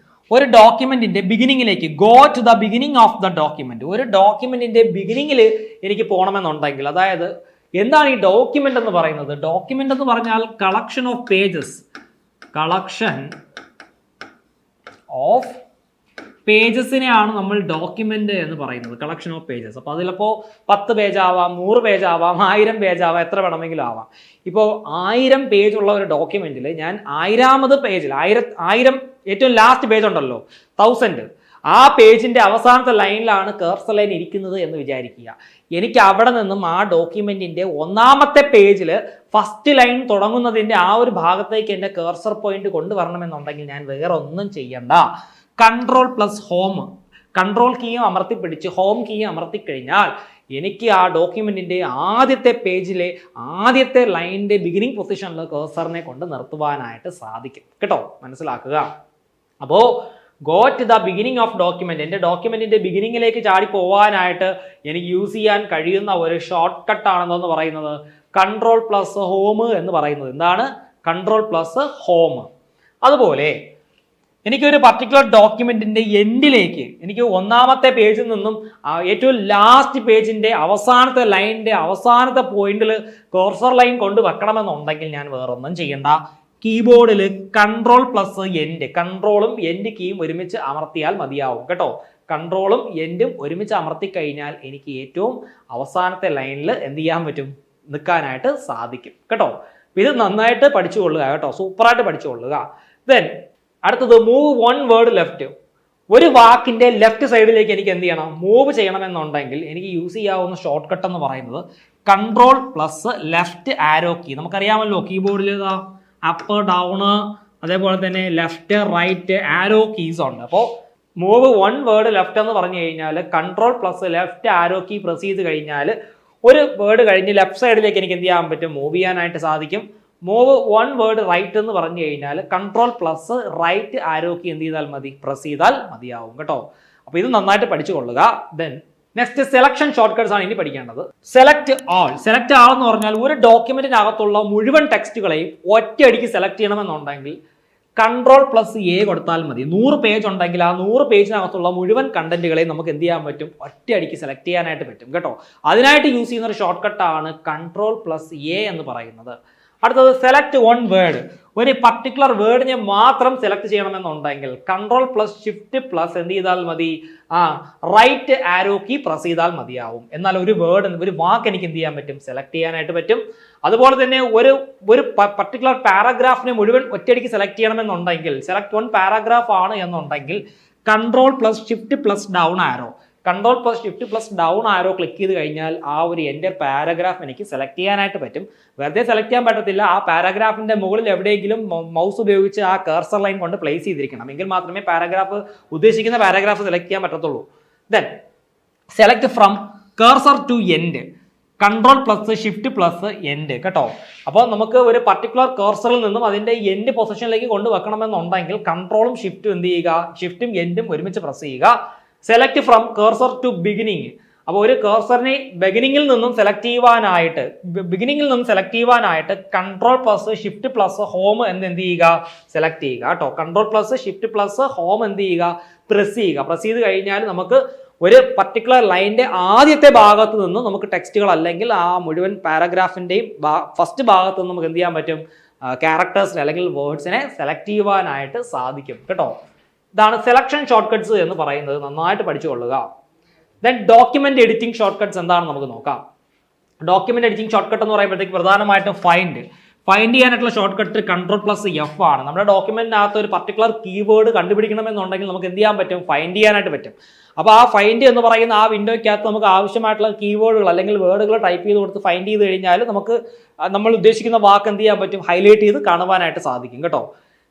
ഒരു ഡോക്യുമെന്റിന്റെ ബിഗിനിങ്ങിലേക്ക് go to the beginning of the document. ഒരു ഡോക്യുമെന്റിന്റെ ബിഗിനിങ്ങിൽ എനിക്ക് പോകണമെന്നുണ്ടെങ്കിൽ, അതായത് എന്താണ് ഈ ഡോക്യുമെന്റ് എന്ന് പറയുന്നത്? ഡോക്യുമെന്റ് എന്ന് പറഞ്ഞാൽ collection of pages, collection of പേജസിനെയാണ് നമ്മൾ ഡോക്യുമെന്റ് എന്ന് പറയുന്നത്, കളക്ഷൻ ഓഫ് പേജസ്. അപ്പോൾ അതിലിപ്പോൾ 10 പേജ് ആവാം, 100 പേജ് ആവാം, 1000 പേജ് ആവാം, എത്ര വേണമെങ്കിലും ആവാം. ഇപ്പോൾ 1000 പേജ് ഉള്ള ഒരു ഡോക്യുമെന്റിൽ ഞാൻ 1000ാമത് പേജിൽ 1000 ഏറ്റവും ലാസ്റ്റ് പേജ് ഉണ്ടല്ലോ 1000, ആ പേജിന്റെ അവസാനത്തെ ലൈനിലാണ് കർസർ ലൈൻ ഇരിക്കുന്നത് എന്ന് വിചാരിക്കുക. എനിക്ക് അവിടെ നിന്നും ആ ഡോക്യുമെന്റിന്റെ ഒന്നാമത്തെ പേജിൽ ഫസ്റ്റ് ലൈൻ തുടങ്ങുന്നതിന്റെ ആ ഒരു ഭാഗത്തേക്ക് എൻ്റെ കർസർ പോയിന്റ് കൊണ്ടുവരണമെന്നുണ്ടെങ്കിൽ ഞാൻ വേറെ ഒന്നും ചെയ്യണ്ട. കൺട്രോൾ പ്ലസ് ഹോം, കൺട്രോൾ കീയും അമർത്തി പിടിച്ച് ഹോം കീയും അമർത്തി കഴിഞ്ഞാൽ എനിക്ക് ആ ഡോക്യുമെന്റിന്റെ ആദ്യത്തെ പേജിലെ ആദ്യത്തെ ലൈനിന്റെ ബിഗിനിങ് പൊസിഷനിൽ കർസറിനെ കൊണ്ട് നിർത്തുവാനായിട്ട് സാധിക്കും കേട്ടോ. മനസ്സിലാക്കുക. അപ്പോൾ go to the beginning of document, എൻ്റെ ഡോക്യുമെന്റിന്റെ ബിഗിനിങ്ങിലേക്ക് ചാടി പോകാനായിട്ട് എനിക്ക് യൂസ് ചെയ്യാൻ കഴിയുന്ന ഒരു ഷോർട്ട് കട്ട് ആണെന്ന് പറയുന്നത് കൺട്രോൾ പ്ലസ് ഹോം എന്ന് പറയുന്നത്. എന്താണ്? Control plus home. അതുപോലെ എനിക്കൊരു പർട്ടിക്കുലർ ഡോക്യുമെന്റിന്റെ എൻഡിലേക്ക്, എനിക്ക് ഒന്നാമത്തെ പേജിൽ നിന്നും ഏറ്റവും ലാസ്റ്റ് പേജിന്റെ അവസാനത്തെ ലൈനിന്റെ അവസാനത്തെ പോയിന്റിൽ കർസർ ലൈൻ കൊണ്ട് വെക്കണമെന്നുണ്ടെങ്കിൽ ഞാൻ വേറൊന്നും ചെയ്യണ്ട. കീബോർഡിൽ കൺട്രോൾ പ്ലസ് എൻഡ്, കൺട്രോളും എൻഡ് കീയും ഒരുമിച്ച് അമർത്തിയാൽ മതിയാവും കേട്ടോ. കൺട്രോളും എൻഡും ഒരുമിച്ച് അമർത്തി കഴിഞ്ഞാൽ എനിക്ക് ഏറ്റവും അവസാനത്തെ ലൈനിൽ എന്ത് ചെയ്യാൻ പറ്റും? നിൽക്കാനായിട്ട് സാധിക്കും കേട്ടോ. ഇത് നന്നായിട്ട് പഠിച്ചുകൊള്ളുക കേട്ടോ, സൂപ്പറായിട്ട് പഠിച്ചുകൊള്ളുക. ദെൻ അടുത്തത് മൂവ് 1 വേർഡ് ലെഫ്റ്റ്. ഒരു വാക്കിന്റെ ലെഫ്റ്റ് സൈഡിലേക്ക് എനിക്ക് എന്ത് ചെയ്യണം? മൂവ് ചെയ്യണമെന്നുണ്ടെങ്കിൽ എനിക്ക് യൂസ് ചെയ്യാവുന്ന ഷോർട്ട് കട്ട് എന്ന് പറയുന്നത് control plus left arrow key. നമുക്കറിയാമല്ലോ കീബോർഡിൽ അപ്പ് ഡൗൺ അതേപോലെ തന്നെ ലെഫ്റ്റ് റൈറ്റ് ആരോ കീസ് ഉണ്ട്. അപ്പോൾ മൂവ് 1 വേർഡ് ലെഫ്റ്റ് എന്ന് പറഞ്ഞു കഴിഞ്ഞാൽ control plus left arrow key press ചെയ്ത് കഴിഞ്ഞാൽ ഒരു വേർഡ് കഴിഞ്ഞ് ലെഫ്റ്റ് സൈഡിലേക്ക് എനിക്ക് എന്ത് ചെയ്യാൻ പറ്റും? മൂവ് ചെയ്യാനായിട്ട് സാധിക്കും. മൂവ് 1 വേർഡ് റൈറ്റ് എന്ന് പറഞ്ഞു കഴിഞ്ഞാൽ control plus right arrow key എന്ത് ചെയ്താൽ മതി? പ്രസ് ചെയ്താൽ മതിയാവും കേട്ടോ. അപ്പോൾ ഇത് നന്നായിട്ട് പഠിച്ചു കൊള്ളുക. Then next selection short cuts ആണ് ഇനി പഠിക്കേണ്ടത്. സെലക്ട് ആൾ. സെലക്ട് ആൾ എന്ന് പറഞ്ഞാൽ ഒരു ഡോക്യുമെന്റിനകത്തുള്ള മുഴുവൻ ടെക്സ്റ്റുകളെയും ഒറ്റയടിക്ക് സെലക്ട് ചെയ്യണമെന്നുണ്ടെങ്കിൽ കൺട്രോൾ പ്ലസ് എ കൊടുത്താൽ മതി. 100 പേജ് ഉണ്ടെങ്കിൽ ആ 100 പേജിനകത്തുള്ള മുഴുവൻ കണ്ടന്റുകളെയും നമുക്ക് എന്ത് ചെയ്യാൻ പറ്റും? ഒറ്റയടിക്ക് സെലക്ട് ചെയ്യാനായിട്ട് പറ്റും കേട്ടോ. അതിനായിട്ട് യൂസ് ചെയ്യുന്ന ഒരു ഷോർട്ട് കട്ടാണ് കൺട്രോൾ പ്ലസ് എ എന്ന് പറയുന്നത്. അടുത്തത് സെലക്ട് 1 വേർഡ്. ഒരു പർട്ടിക്കുലർ വേർഡിനെ മാത്രം സെലക്ട് ചെയ്യണമെന്നുണ്ടെങ്കിൽ കൺട്രോൾ പ്ലസ് ഷിഫ്റ്റ് പ്ലസ് എന്ത് ചെയ്താൽ മതി? റൈറ്റ് ആരോ കീ പ്രസ് ചെയ്താൽ മതിയാവും. എന്നാൽ ഒരു വേർഡ്, ഒരു വാക്ക് എനിക്ക് എന്ത് ചെയ്യാൻ പറ്റും? സെലക്ട് ചെയ്യാനായിട്ട് പറ്റും. അതുപോലെ തന്നെ ഒരു പർട്ടിക്കുലർ പാരഗ്രാഫിനെ മുഴുവൻ ഒറ്റയടിക്ക് സെലക്ട് ചെയ്യണമെന്നുണ്ടെങ്കിൽ, സെലക്ട് 1 പാരഗ്രാഫ് ആണ് എന്നുണ്ടെങ്കിൽ control plus shift plus down ആരോ, control plus shift plus down arrow click ചെയ്ത് കഴിഞ്ഞാൽ ആ ഒരു എൻ്റെ പാരഗ്രാഫ് എനിക്ക് സെലക്ട് ചെയ്യാനായിട്ട് പറ്റും. വെറുതെ സെലക്ട് ചെയ്യാൻ പറ്റത്തില്ല. ആ പാരഗ്രാഫിന്റെ മുകളിൽ എവിടെയെങ്കിലും മൗസ് ഉപയോഗിച്ച് ആ കർസർ ലൈൻ കൊണ്ട് പ്ലേസ് ചെയ്തിരിക്കണം. എങ്കിൽ മാത്രമേ പാരഗ്രാഫ്, ഉദ്ദേശിക്കുന്ന പാരഗ്രാഫ് സെലക്ട് ചെയ്യാൻ പറ്റത്തുള്ളൂ. Then select from cursor to end. Control plus shift plus end കേട്ടോ. അപ്പോൾ നമുക്ക് ഒരു പർട്ടിക്കുലർ കർസറിൽ നിന്നും അതിന്റെ എൻഡ് പൊസിഷനിലേക്ക് കൊണ്ടുവെക്കണമെന്നുണ്ടെങ്കിൽ കൺട്രോളും ഷിഫ്റ്റും എന്ത് ചെയ്യുക? ഷിഫ്റ്റും എൻഡും ഒരുമിച്ച് പ്രസ് ചെയ്യുക. Select from cursor to beginning. അപ്പോൾ ഒരു കർസറിനെ ബിഗിനിങ്ങിൽ നിന്നും സെലക്ട് ചെയ്യുവാനായിട്ട് control plus shift plus home എന്ത് ചെയ്യുക? സെലക്ട് ചെയ്യുക കേട്ടോ. Control plus shift plus home എന്ത് ചെയ്യുക? പ്രസ് ചെയ്യുക. പ്രസ് ചെയ്ത് കഴിഞ്ഞാൽ നമുക്ക് ഒരു പർട്ടിക്കുലർ ലൈനിന്റെ ആദ്യത്തെ ഭാഗത്ത് നിന്ന് നമുക്ക് ടെക്സ്റ്റുകൾ അല്ലെങ്കിൽ ആ മുഴുവൻ പാരഗ്രാഫിന്റെയും ഫസ്റ്റ് ഭാഗത്ത് നിന്ന് നമുക്ക് എന്ത് ചെയ്യാൻ പറ്റും? ക്യാരക്ടേഴ്സിനെ അല്ലെങ്കിൽ വേർഡ്സിനെ സെലക്ട് ചെയ്യുവാനായിട്ട് സാധിക്കും കേട്ടോ. ഇതാണ് സെലക്ഷൻ ഷോർട്ട് കട്ട്സ് എന്ന് പറയുന്നത്. നന്നായിട്ട് പഠിച്ചുകൊള്ളുക. Then document editing shortcuts എന്താണെന്ന് നമുക്ക് നോക്കാം. ഡോക്യുമെന്റ് എഡിറ്റിംഗ് ഷോർട്ട് കട്ട് എന്ന് പറയുമ്പോഴത്തേക്ക് പ്രധാനമായിട്ടും ഫൈൻഡ് ചെയ്യാനായിട്ടുള്ള ഷോർട്ട് കട്ട് Ctrl+F ആണ്. നമ്മുടെ ഡോക്യുമെന്റിനകത്ത് ഒരു പർട്ടിക്കുലർ കീവേഡ് കണ്ടുപിടിക്കണമെന്നുണ്ടെങ്കിൽ നമുക്ക് എന്ത് ചെയ്യാൻ പറ്റും? ഫൈൻഡ് ചെയ്യാനായിട്ട് പറ്റും. അപ്പോൾ ആ ഫൈൻഡ് എന്ന് പറയുന്ന ആ വിൻഡോയ്ക്കകത്ത് നമുക്ക് ആവശ്യമായിട്ടുള്ള കീവേഡുകൾ അല്ലെങ്കിൽ വേർഡുകൾ ടൈപ്പ് ചെയ്ത് കൊടുത്ത് ഫൈൻഡ് ചെയ്ത് കഴിഞ്ഞാൽ നമുക്ക് നമ്മൾ ഉദ്ദേശിക്കുന്ന വാക്ക് എന്ത് ചെയ്യാൻ പറ്റും? ഹൈലൈറ്റ് ചെയ്ത് കാണുവാനായിട്ട് സാധിക്കും കേട്ടോ.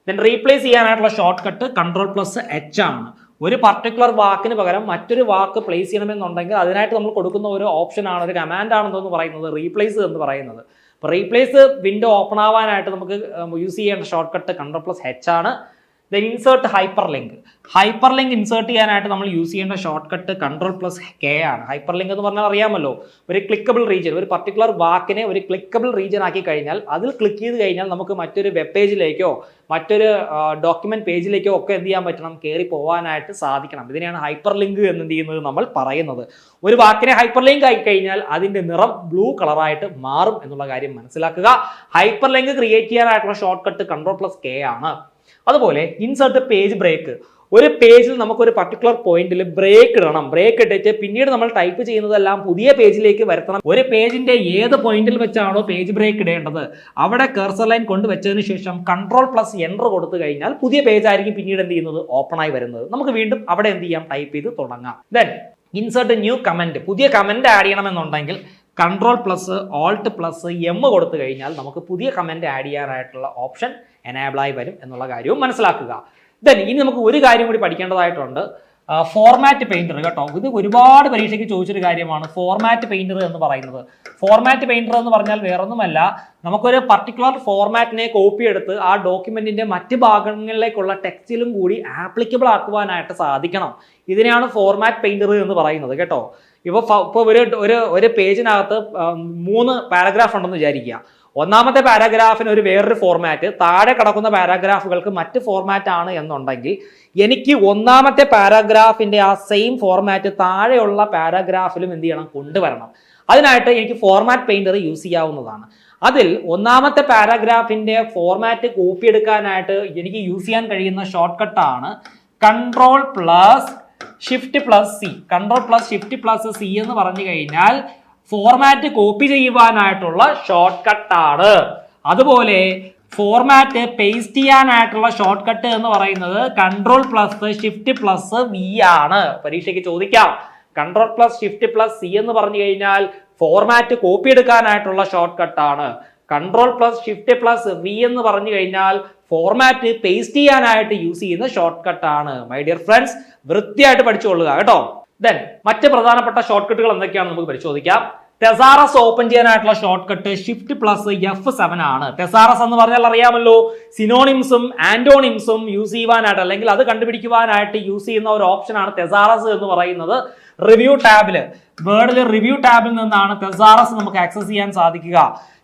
ദെൻ റീപ്ലേസ് ചെയ്യാനായിട്ടുള്ള ഷോർട്ട് കട്ട് Ctrl+H ആണ്. ഒരു പർട്ടിക്കുലർ വാക്കിന് പകരം മറ്റൊരു വാക്ക് പ്ലേസ് ചെയ്യണമെന്നുണ്ടെങ്കിൽ അതിനായിട്ട് നമ്മൾ കൊടുക്കുന്ന ഒരു ഓപ്ഷനാണ്, ഒരു കമാൻഡാണ് എന്ന് പറയുന്നത് റീപ്ലേസ് എന്ന് പറയുന്നത്. അപ്പോൾ റീപ്ലേസ് വിൻഡോ ഓപ്പൺ ആവാനായിട്ട് നമുക്ക് യൂസ് ചെയ്യേണ്ട ഷോർട്ട് കട്ട് Ctrl+H ആണ്. Then insert hyper link insert ചെയ്യാനായിട്ട് നമ്മൾ യൂസ് ചെയ്യേണ്ട ഷോർട്ട് കട്ട് Ctrl+K ആണ്. ഹൈപ്പർ ലിങ്ക് എന്ന് പറഞ്ഞാൽ അറിയാമല്ലോ, ഒരു ക്ലിക്കബിൾ റീജിയൻ, ഒരു പർട്ടിക്കുലർ വാക്കിനെ ഒരു ക്ലിക്കബിൾ റീജിയൻ ആക്കി കഴിഞ്ഞാൽ അതിൽ ക്ലിക്ക് ചെയ്ത് കഴിഞ്ഞാൽ നമുക്ക് മറ്റൊരു വെബ് പേജിലേക്കോ മറ്റൊരു ഡോക്യുമെന്റ് പേജിലേക്കോ ഒക്കെ എന്ത് ചെയ്യാൻ പറ്റണം? കയറി പോകാനായിട്ട് സാധിക്കണം. ഇതിനെയാണ് ഹൈപ്പർ ലിങ്ക് എന്ന് എന്ത് ചെയ്യുന്നത് നമ്മൾ പറയുന്നത്. ഒരു വാക്കിനെ ഹൈപ്പർ ലിങ്ക് ആയി കഴിഞ്ഞാൽ അതിന്റെ നിറം ബ്ലൂ കളറായിട്ട് മാറും എന്നുള്ള കാര്യം മനസ്സിലാക്കുക. ഹൈപ്പർ ലിങ്ക് ക്രിയേറ്റ് ചെയ്യാനായിട്ടുള്ള ഷോർട്ട് കട്ട് Ctrl+K ആണ്. അതുപോലെ ഇൻസേർട്ട് പേജ് ബ്രേക്ക്. ഒരു പേജിൽ നമുക്കൊരു പർട്ടിക്കുലർ പോയിന്റിൽ ബ്രേക്ക് ഇടണം. ബ്രേക്ക് ഇട്ടിട്ട് പിന്നീട് നമ്മൾ ടൈപ്പ് ചെയ്യുന്നതെല്ലാം പുതിയ പേജിലേക്ക് വരുത്തണം. ഒരു പേജിന്റെ ഏത് പോയിന്റിൽ വെച്ചാണോ പേജ് ബ്രേക്ക് ഇടേണ്ടത് അവിടെ കർസർ ലൈൻ കൊണ്ടുവച്ചതിന് ശേഷം Ctrl+Enter കൊടുത്തു കഴിഞ്ഞാൽ പുതിയ പേജ് ആയിരിക്കും പിന്നീട് എന്ത് ചെയ്യുന്നത്? ഓപ്പൺ ആയി വരുന്നത്. നമുക്ക് വീണ്ടും അവിടെ എന്ത് ചെയ്യാം? ടൈപ്പ് ചെയ്ത് തുടങ്ങാം. Then insert new comment. പുതിയ കമന്റ് ആഡ് ചെയ്യണമെന്നുണ്ടെങ്കിൽ Ctrl+Alt+M കൊടുത്തു കഴിഞ്ഞാൽ നമുക്ക് പുതിയ കമന്റ് ആഡ് ചെയ്യാനായിട്ടുള്ള ഓപ്ഷൻ എനേബിൾ ആയി വരും എന്നുള്ള കാര്യവും മനസ്സിലാക്കുക. ദെൻ ഇനി നമുക്ക് ഒരു കാര്യം കൂടി പഠിക്കേണ്ടതായിട്ടുണ്ട്, ഫോർമാറ്റ് പെയിന്റർ കേട്ടോ. ഇത് ഒരുപാട് പരീക്ഷയ്ക്ക് ചോദിച്ചൊരു കാര്യമാണ്, ഫോർമാറ്റ് പെയിന്റർ എന്ന് പറയുന്നത്. ഫോർമാറ്റ് പെയിന്റർ എന്ന് പറഞ്ഞാൽ വേറൊന്നുമല്ല, നമുക്കൊരു പർട്ടിക്കുലർ ഫോർമാറ്റിനെ കോപ്പി എടുത്ത് ആ ഡോക്യുമെന്റിന്റെ മറ്റ് ഭാഗങ്ങളിലേക്കുള്ള ടെക്സ്റ്റിലും കൂടി ആപ്ലിക്കബിൾ ആക്കുവാനായിട്ട് സാധിക്കണം. ഇതിനെയാണ് ഫോർമാറ്റ് പെയിന്റർ എന്ന് പറയുന്നത് കേട്ടോ. ഇപ്പോൾ ഒരു പേജിനകത്ത് 3 പാരഗ്രാഫ് ഉണ്ടെന്ന് വിചാരിക്കുക. ഒന്നാമത്തെ പാരാഗ്രാഫിന് വേറൊരു ഫോർമാറ്റ്, താഴെ കിടക്കുന്ന പാരാഗ്രാഫുകൾക്ക് മറ്റ് ഫോർമാറ്റ് ആണ് എന്നുണ്ടെങ്കിൽ എനിക്ക് ഒന്നാമത്തെ പാരാഗ്രാഫിന്റെ ആ സെയിം ഫോർമാറ്റ് താഴെയുള്ള പാരാഗ്രാഫിലും എന്ത് ചെയ്യണം? കൊണ്ടുവരണം. അതിനായിട്ട് എനിക്ക് ഫോർമാറ്റ് പെയിന്റർ യൂസ് ചെയ്യാവുന്നതാണ്. അതിൽ ഒന്നാമത്തെ പാരാഗ്രാഫിന്റെ ഫോർമാറ്റ് കോപ്പി എടുക്കാനായിട്ട് എനിക്ക് യൂസ് ചെയ്യാൻ കഴിയുന്ന ഷോർട്ട് കട്ടാണ് Ctrl+Shift+C. Ctrl+Shift+C എന്ന് പറഞ്ഞു കഴിഞ്ഞാൽ ഫോർമാറ്റ് കോപ്പി ചെയ്യുവാനായിട്ടുള്ള ഷോർട്ട് കട്ടാണ്. അതുപോലെ ഫോർമാറ്റ് പേസ്റ്റ് ചെയ്യാനായിട്ടുള്ള ഷോർട്ട് കട്ട് എന്ന് പറയുന്നത് Ctrl+Shift+V ആണ്. പരീക്ഷയ്ക്ക് ചോദിക്കാം. Ctrl+Shift+C എന്ന് പറഞ്ഞു കഴിഞ്ഞാൽ ഫോർമാറ്റ് കോപ്പി എടുക്കാനായിട്ടുള്ള ഷോർട്ട് കട്ടാണ്. Ctrl+Shift+V എന്ന് പറഞ്ഞു കഴിഞ്ഞാൽ ഫോർമാറ്റ് പേസ്റ്റ് ചെയ്യാനായിട്ട് യൂസ് ചെയ്യുന്ന ഷോർട്ട് കട്ടാണ്. മൈ ഡിയർ ഫ്രണ്ട്സ്, വൃത്തിയായിട്ട് പഠിച്ചുകൊള്ളുക കേട്ടോ. ദെൻ മറ്റ് പ്രധാനപ്പെട്ട ഷോർട്ട് കട്ടുകൾ എന്തൊക്കെയാണ് നമുക്ക് പരിശോധിക്കാം. തെസാറസ് ഓപ്പൺ ചെയ്യാനായിട്ടുള്ള ഷോർട്ട് കട്ട് Shift+F7 ആണ്. തെസാറസ് എന്ന് പറഞ്ഞാൽ അറിയാമല്ലോ, സിനോണിംസും ആന്റോണിംസും യൂസ് ചെയ്യുവാനായിട്ട് അല്ലെങ്കിൽ അത് കണ്ടുപിടിക്കുവാനായിട്ട് യൂസ് ചെയ്യുന്ന ഒരു ഓപ്ഷനാണ് തെസാറസ് എന്ന് പറയുന്നത്. റിവ്യൂ ടാബില്, വേർഡിൽ റിവ്യൂ ടാബിൽ നിന്നാണ് തെസാറസ് നമുക്ക് ആക്സസ് ചെയ്യാൻ സാധിക്കുക.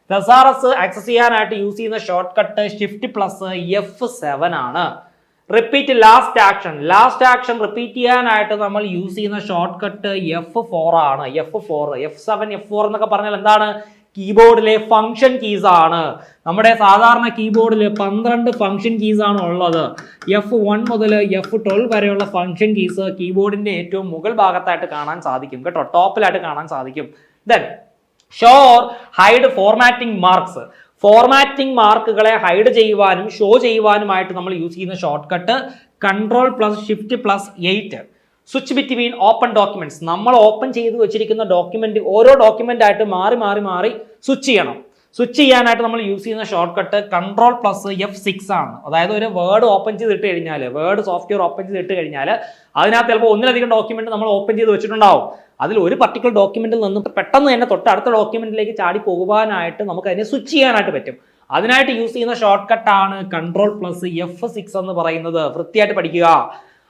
തെസാറസ് ആക്സസ് ചെയ്യാനായിട്ട് യൂസ് ചെയ്യുന്ന ഷോർട്ട് കട്ട് Shift+F7 ആണ്. റിപ്പീറ്റ് ലാസ്റ്റ് ആക്ഷൻ റിപ്പീറ്റ് ചെയ്യാനായിട്ട് നമ്മൾ യൂസ് ചെയ്യുന്ന ഷോർട്ട് കട്ട് F4 ആണ്. F7 F4 എന്നൊക്കെ പറഞ്ഞാൽ എന്താണ്? കീബോർഡിലെ ഫംഗ്ഷൻ കീസ് ആണ്. നമ്മുടെ സാധാരണ കീബോർഡിൽ 12 ഫംഗ്ഷൻ കീസ് ആണ് ഉള്ളത്. F1 മുതൽ F12 വരെയുള്ള ഫംഗ്ഷൻ കീസ് കീബോർഡിന്റെ ഏറ്റവും മുകൾ ഭാഗത്തായിട്ട് കാണാൻ സാധിക്കും കേട്ടോ, ടോപ്പിലായിട്ട് കാണാൻ സാധിക്കും. Then show or hide formatting marks. Formatting മാർക്കുകളെ ഹൈഡ് ചെയ്യുവാനും ഷോ ചെയ്യുവാനുമായിട്ട് നമ്മൾ യൂസ് ചെയ്യുന്ന shortcut Ctrl+Shift+8. Switch between open documents. നമ്മൾ ഓപ്പൺ ചെയ്ത് വെച്ചിരിക്കുന്ന ഡോക്യുമെന്റ് ഓരോ ഡോക്യുമെന്റ് ആയിട്ട് മാറി സ്വിച്ച് ചെയ്യണം. സ്വിച്ച് ചെയ്യാനായിട്ട് നമ്മൾ യൂസ് ചെയ്യുന്ന ഷോർട്ട് കട്ട് Ctrl+F6 ആണ്. അതായത് ഒരു വേർഡ് ഓപ്പൺ ചെയ്തിട്ട് കഴിഞ്ഞാൽ, വേർഡ് സോഫ്റ്റ്വെയർ ഓപ്പൺ ചെയ്തിട്ട് കഴിഞ്ഞാൽ അതിനകത്ത് ചിലപ്പോൾ ഒന്നിലധികം ഡോക്യുമെന്റ് നമ്മൾ ഓപ്പൺ ചെയ്ത് വെച്ചിട്ടുണ്ടാവും. അതിൽ ഒരു പർട്ടിക്കുലർ ഡോക്യുമെന്റിൽ നിന്ന് പെട്ടെന്ന് തന്നെ തൊട്ടടുത്ത ഡോക്യുമെന്റിലേക്ക് ചാടി പോകുവാനായിട്ട് നമുക്ക് അതിനെ സ്വിച്ച് ചെയ്യാനായിട്ട് പറ്റും. അതിനായിട്ട് യൂസ് ചെയ്യുന്ന ഷോർട്ട് കട്ടാണ് Ctrl+F6 എന്ന് പറയുന്നത്. വൃത്തിയായിട്ട് പഠിക്കുക.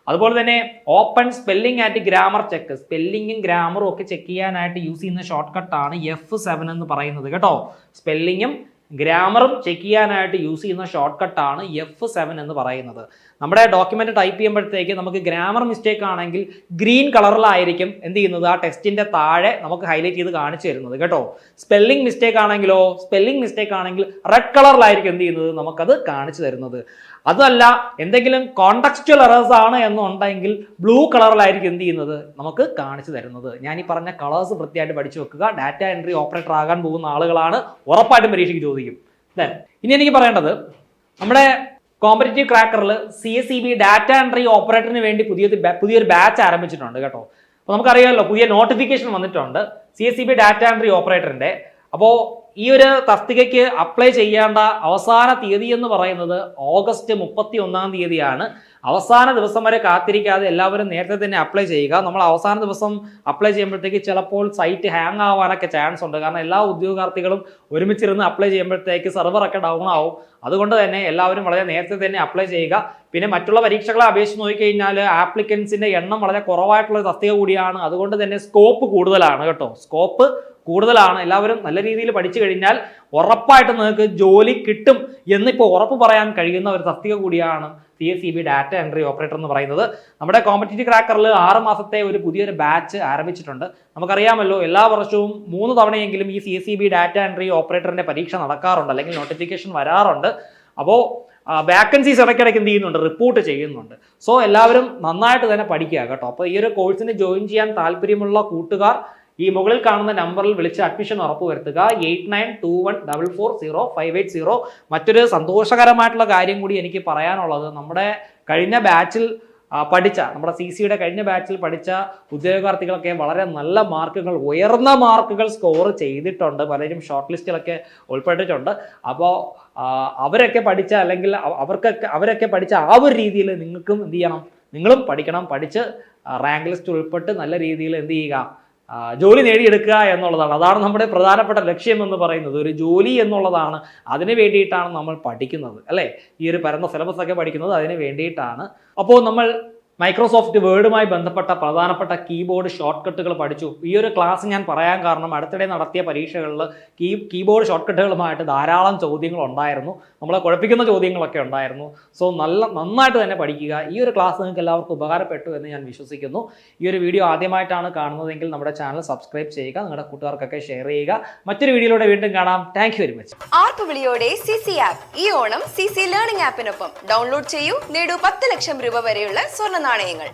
അതുപോലെ തന്നെ open spelling and grammar check. സ്പെല്ലിങ്ങും ഗ്രാമറും ഒക്കെ ചെക്ക് ചെയ്യാനായിട്ട് യൂസ് ചെയ്യുന്ന ഷോർട്ട് കട്ടാണ് F7 എന്ന് പറയുന്നത് കേട്ടോ. സ്പെല്ലിങ്ങും ഗ്രാമറും ചെക്ക് ചെയ്യാനായിട്ട് യൂസ് ചെയ്യുന്ന ഷോർട്ട് കട്ടാണ് F7 എന്ന് പറയുന്നത്. നമ്മുടെ ഡോക്യുമെന്റ് ടൈപ്പ് ചെയ്യുമ്പോഴത്തേക്ക് നമുക്ക് ഗ്രാമർ മിസ്റ്റേക്ക് ആണെങ്കിൽ ഗ്രീൻ കളറിലായിരിക്കും എന്ത് ചെയ്യുന്നത്, ആ ടെക്സ്റ്റിന്റെ താഴെ നമുക്ക് ഹൈലൈറ്റ് ചെയ്ത് കാണിച്ചു തരുന്നത് കേട്ടോ. സ്പെല്ലിംഗ് മിസ്റ്റേക്ക് ആണെങ്കിൽ റെഡ് കളറിലായിരിക്കും എന്ത് ചെയ്യുന്നത്, നമുക്കത് കാണിച്ചു തരുന്നത്. അതല്ല എന്തെങ്കിലും കോണ്ടക്സ്റ്റുവൽ എറേഴ്സ് ആണ് എന്നുണ്ടെങ്കിൽ ബ്ലൂ കളറിലായിരിക്കും എന്ത് ചെയ്യുന്നത്, നമുക്ക് കാണിച്ചു തരുന്നത്. ഞാൻ ഈ പറഞ്ഞ കളേഴ്സ് വൃത്തിയായിട്ട് പഠിച്ചു വെക്കുക. ഡാറ്റ എൻട്രി ഓപ്പറേറ്റർ ആകാൻ പോകുന്ന ആളുകളാണ്, ഉറപ്പായിട്ടും പരീക്ഷയ്ക്ക് ചോദിക്കും. ഇനി എനിക്ക് പറയേണ്ടത് നമ്മുടെ കോമ്പറ്റേറ്റീവ് ക്രാക്കറിൽ CSEB ഡാറ്റ എൻട്രി ഓപ്പറേറ്ററിന് വേണ്ടി പുതിയൊരു ബാച്ച് ആരംഭിച്ചിട്ടുണ്ട് കേട്ടോ. അപ്പോൾ നമുക്കറിയാമല്ലോ, പുതിയ നോട്ടിഫിക്കേഷൻ വന്നിട്ടുണ്ട് CSEB ഡാറ്റ എൻട്രി ഓപ്പറേറ്ററിന്റെ. അപ്പോൾ ഈ ഒരു തസ്തികയ്ക്ക് അപ്ലൈ ചെയ്യേണ്ട അവസാന തീയതി എന്ന് പറയുന്നത് ഓഗസ്റ്റ് 31 തീയതിയാണ്. അവസാന ദിവസം വരെ കാത്തിരിക്കാതെ എല്ലാവരും നേരത്തെ തന്നെ അപ്ലൈ ചെയ്യുക. നമ്മൾ അവസാന ദിവസം അപ്ലൈ ചെയ്യുമ്പോഴത്തേക്ക് ചിലപ്പോൾ സൈറ്റ് ഹാങ് ആവാനൊക്കെ ചാൻസ് ഉണ്ട്. കാരണം എല്ലാ ഉദ്യോഗാർത്ഥികളും ഒരുമിച്ചിരുന്ന് അപ്ലൈ ചെയ്യുമ്പോഴത്തേക്ക് സെർവറൊക്കെ ഡൗൺ ആവും. അതുകൊണ്ട് തന്നെ എല്ലാവരും വളരെ നേരത്തെ തന്നെ അപ്ലൈ ചെയ്യുക. പിന്നെ മറ്റുള്ള പരീക്ഷകളെ അപേക്ഷിച്ച് നോക്കിക്കഴിഞ്ഞാൽ ആപ്ലിക്കൻസിന്റെ എണ്ണം വളരെ കുറവായിട്ടുള്ള തസ്തിക കൂടിയാണ്. അതുകൊണ്ട് തന്നെ സ്കോപ്പ് കൂടുതലാണ് കേട്ടോ. സ്കോപ്പ് കൂടുതലാണ്. എല്ലാവരും നല്ല രീതിയിൽ പഠിച്ചു കഴിഞ്ഞാൽ ഉറപ്പായിട്ട് നിങ്ങൾക്ക് ജോലി കിട്ടും എന്നിപ്പോൾ ഉറപ്പ് പറയാൻ കഴിയുന്ന ഒരു തസ്തിക കൂടിയാണ് CSEB ഡാറ്റ എൻട്രി ഓപ്പറേറ്റർ എന്ന് പറയുന്നത്. നമ്മുടെ കോമ്പറ്റേറ്റീവ് ക്രാക്കറിൽ 6 മാസത്തെ ഒരു പുതിയൊരു ബാച്ച് ആരംഭിച്ചിട്ടുണ്ട്. നമുക്കറിയാമല്ലോ, എല്ലാ വർഷവും 3 തവണയെങ്കിലും ഈ CSEB ഡാറ്റ എൻട്രി ഓപ്പറേറ്ററിന്റെ പരീക്ഷ നടക്കാറുണ്ട്, അല്ലെങ്കിൽ നോട്ടിഫിക്കേഷൻ വരാറുണ്ട്. അപ്പോൾ വാക്കൻസീസ് ഇടയ്ക്കിടയ്ക്ക് എന്ത് ചെയ്യുന്നുണ്ട്, റിപ്പോർട്ട് ചെയ്യുന്നുണ്ട്. സോ എല്ലാവരും നന്നായിട്ട് തന്നെ പഠിക്കുക കേട്ടോ. അപ്പോൾ ഈ ഒരു കോഴ്സിന് ജോയിൻ ചെയ്യാൻ താല്പര്യമുള്ള കൂട്ടുകാർ ഈ മുകളിൽ കാണുന്ന നമ്പറിൽ വിളിച്ച് അഡ്മിഷൻ ഉറപ്പുവരുത്തുക. 8921440580. മറ്റൊരു സന്തോഷകരമായിട്ടുള്ള കാര്യം കൂടി എനിക്ക് പറയാനുള്ളത്, നമ്മുടെ കഴിഞ്ഞ ബാച്ചിൽ നമ്മുടെ CCയുടെ കഴിഞ്ഞ ബാച്ചിൽ പഠിച്ച ഉദ്യോഗാർത്ഥികളൊക്കെ വളരെ നല്ല മാർക്കുകൾ, ഉയർന്ന മാർക്കുകൾ സ്കോർ ചെയ്തിട്ടുണ്ട്. പലരും ഷോർട്ട് ലിസ്റ്റിലൊക്കെ ഉൾപ്പെട്ടിട്ടുണ്ട്. അപ്പോൾ അവരൊക്കെ പഠിച്ച, അല്ലെങ്കിൽ അവരൊക്കെ പഠിച്ച ആ ഒരു രീതിയിൽ നിങ്ങൾക്കും എന്ത് ചെയ്യണം, നിങ്ങളും പഠിക്കണം. പഠിച്ച് റാങ്ക് ലിസ്റ്റ് ഉൾപ്പെട്ട് നല്ല രീതിയിൽ എന്ത് ചെയ്യുക, ജോലി നേടിയെടുക്കുക എന്നുള്ളതാണ്. അതാണ് നമ്മുടെ പ്രധാനപ്പെട്ട ലക്ഷ്യം എന്ന് പറയുന്നത്. ഒരു ജോലി എന്നുള്ളതാണ്. അതിന് വേണ്ടിയിട്ടാണ് നമ്മൾ പഠിക്കുന്നത്, അല്ലേ? ഈ ഒരു പരന്ന സിലബസ് ഒക്കെ പഠിക്കുന്നത് അതിന് വേണ്ടിയിട്ടാണ്. അപ്പോൾ നമ്മൾ മൈക്രോസോഫ്റ്റ് വേർഡുമായി ബന്ധപ്പെട്ട പ്രധാനപ്പെട്ട കീബോർഡ് ഷോർട്ട് കട്ടുകൾ പഠിച്ചു. ഈ ഒരു ക്ലാസ് ഞാൻ പറയാൻ കാരണം, അടുത്തിടെ നടത്തിയ പരീക്ഷകളിൽ കീബോർഡ് ഷോർട്ട് കട്ടുകളുമായിട്ട് ധാരാളം ചോദ്യങ്ങൾ ഉണ്ടായിരുന്നു. നമ്മളെ കുഴപ്പിക്കുന്ന ചോദ്യങ്ങളൊക്കെ ഉണ്ടായിരുന്നു. സോ നന്നായിട്ട് തന്നെ പഠിക്കുക. ഈ ഒരു ക്ലാസ് നിങ്ങൾക്ക് എല്ലാവർക്കും ഉപകാരപ്പെട്ടു എന്ന് ഞാൻ വിശ്വസിക്കുന്നു. ഈ ഒരു വീഡിയോ ആദ്യമായിട്ടാണ് കാണുന്നതെങ്കിൽ നമ്മുടെ ചാനൽ സബ്സ്ക്രൈബ് ചെയ്യുക, നിങ്ങളുടെ കൂട്ടുകാർക്കൊക്കെ ഷെയർ ചെയ്യുക. മറ്റൊരു വീഡിയോയിലൂടെ വീണ്ടും കാണാം. Thank you very much. ആർപ്പുവിളിയോടെ CC ആപ്പ് ഈ ഓണം CC ലേണിംഗ് ആപ്പിനൊപ്പം ഡൗൺലോഡ് ചെയ്യൂ, നേടൂ 10 ലക്ഷം രൂപ വരെയുള്ള സ്വർണ്ണ നാണയങ്ങൾ.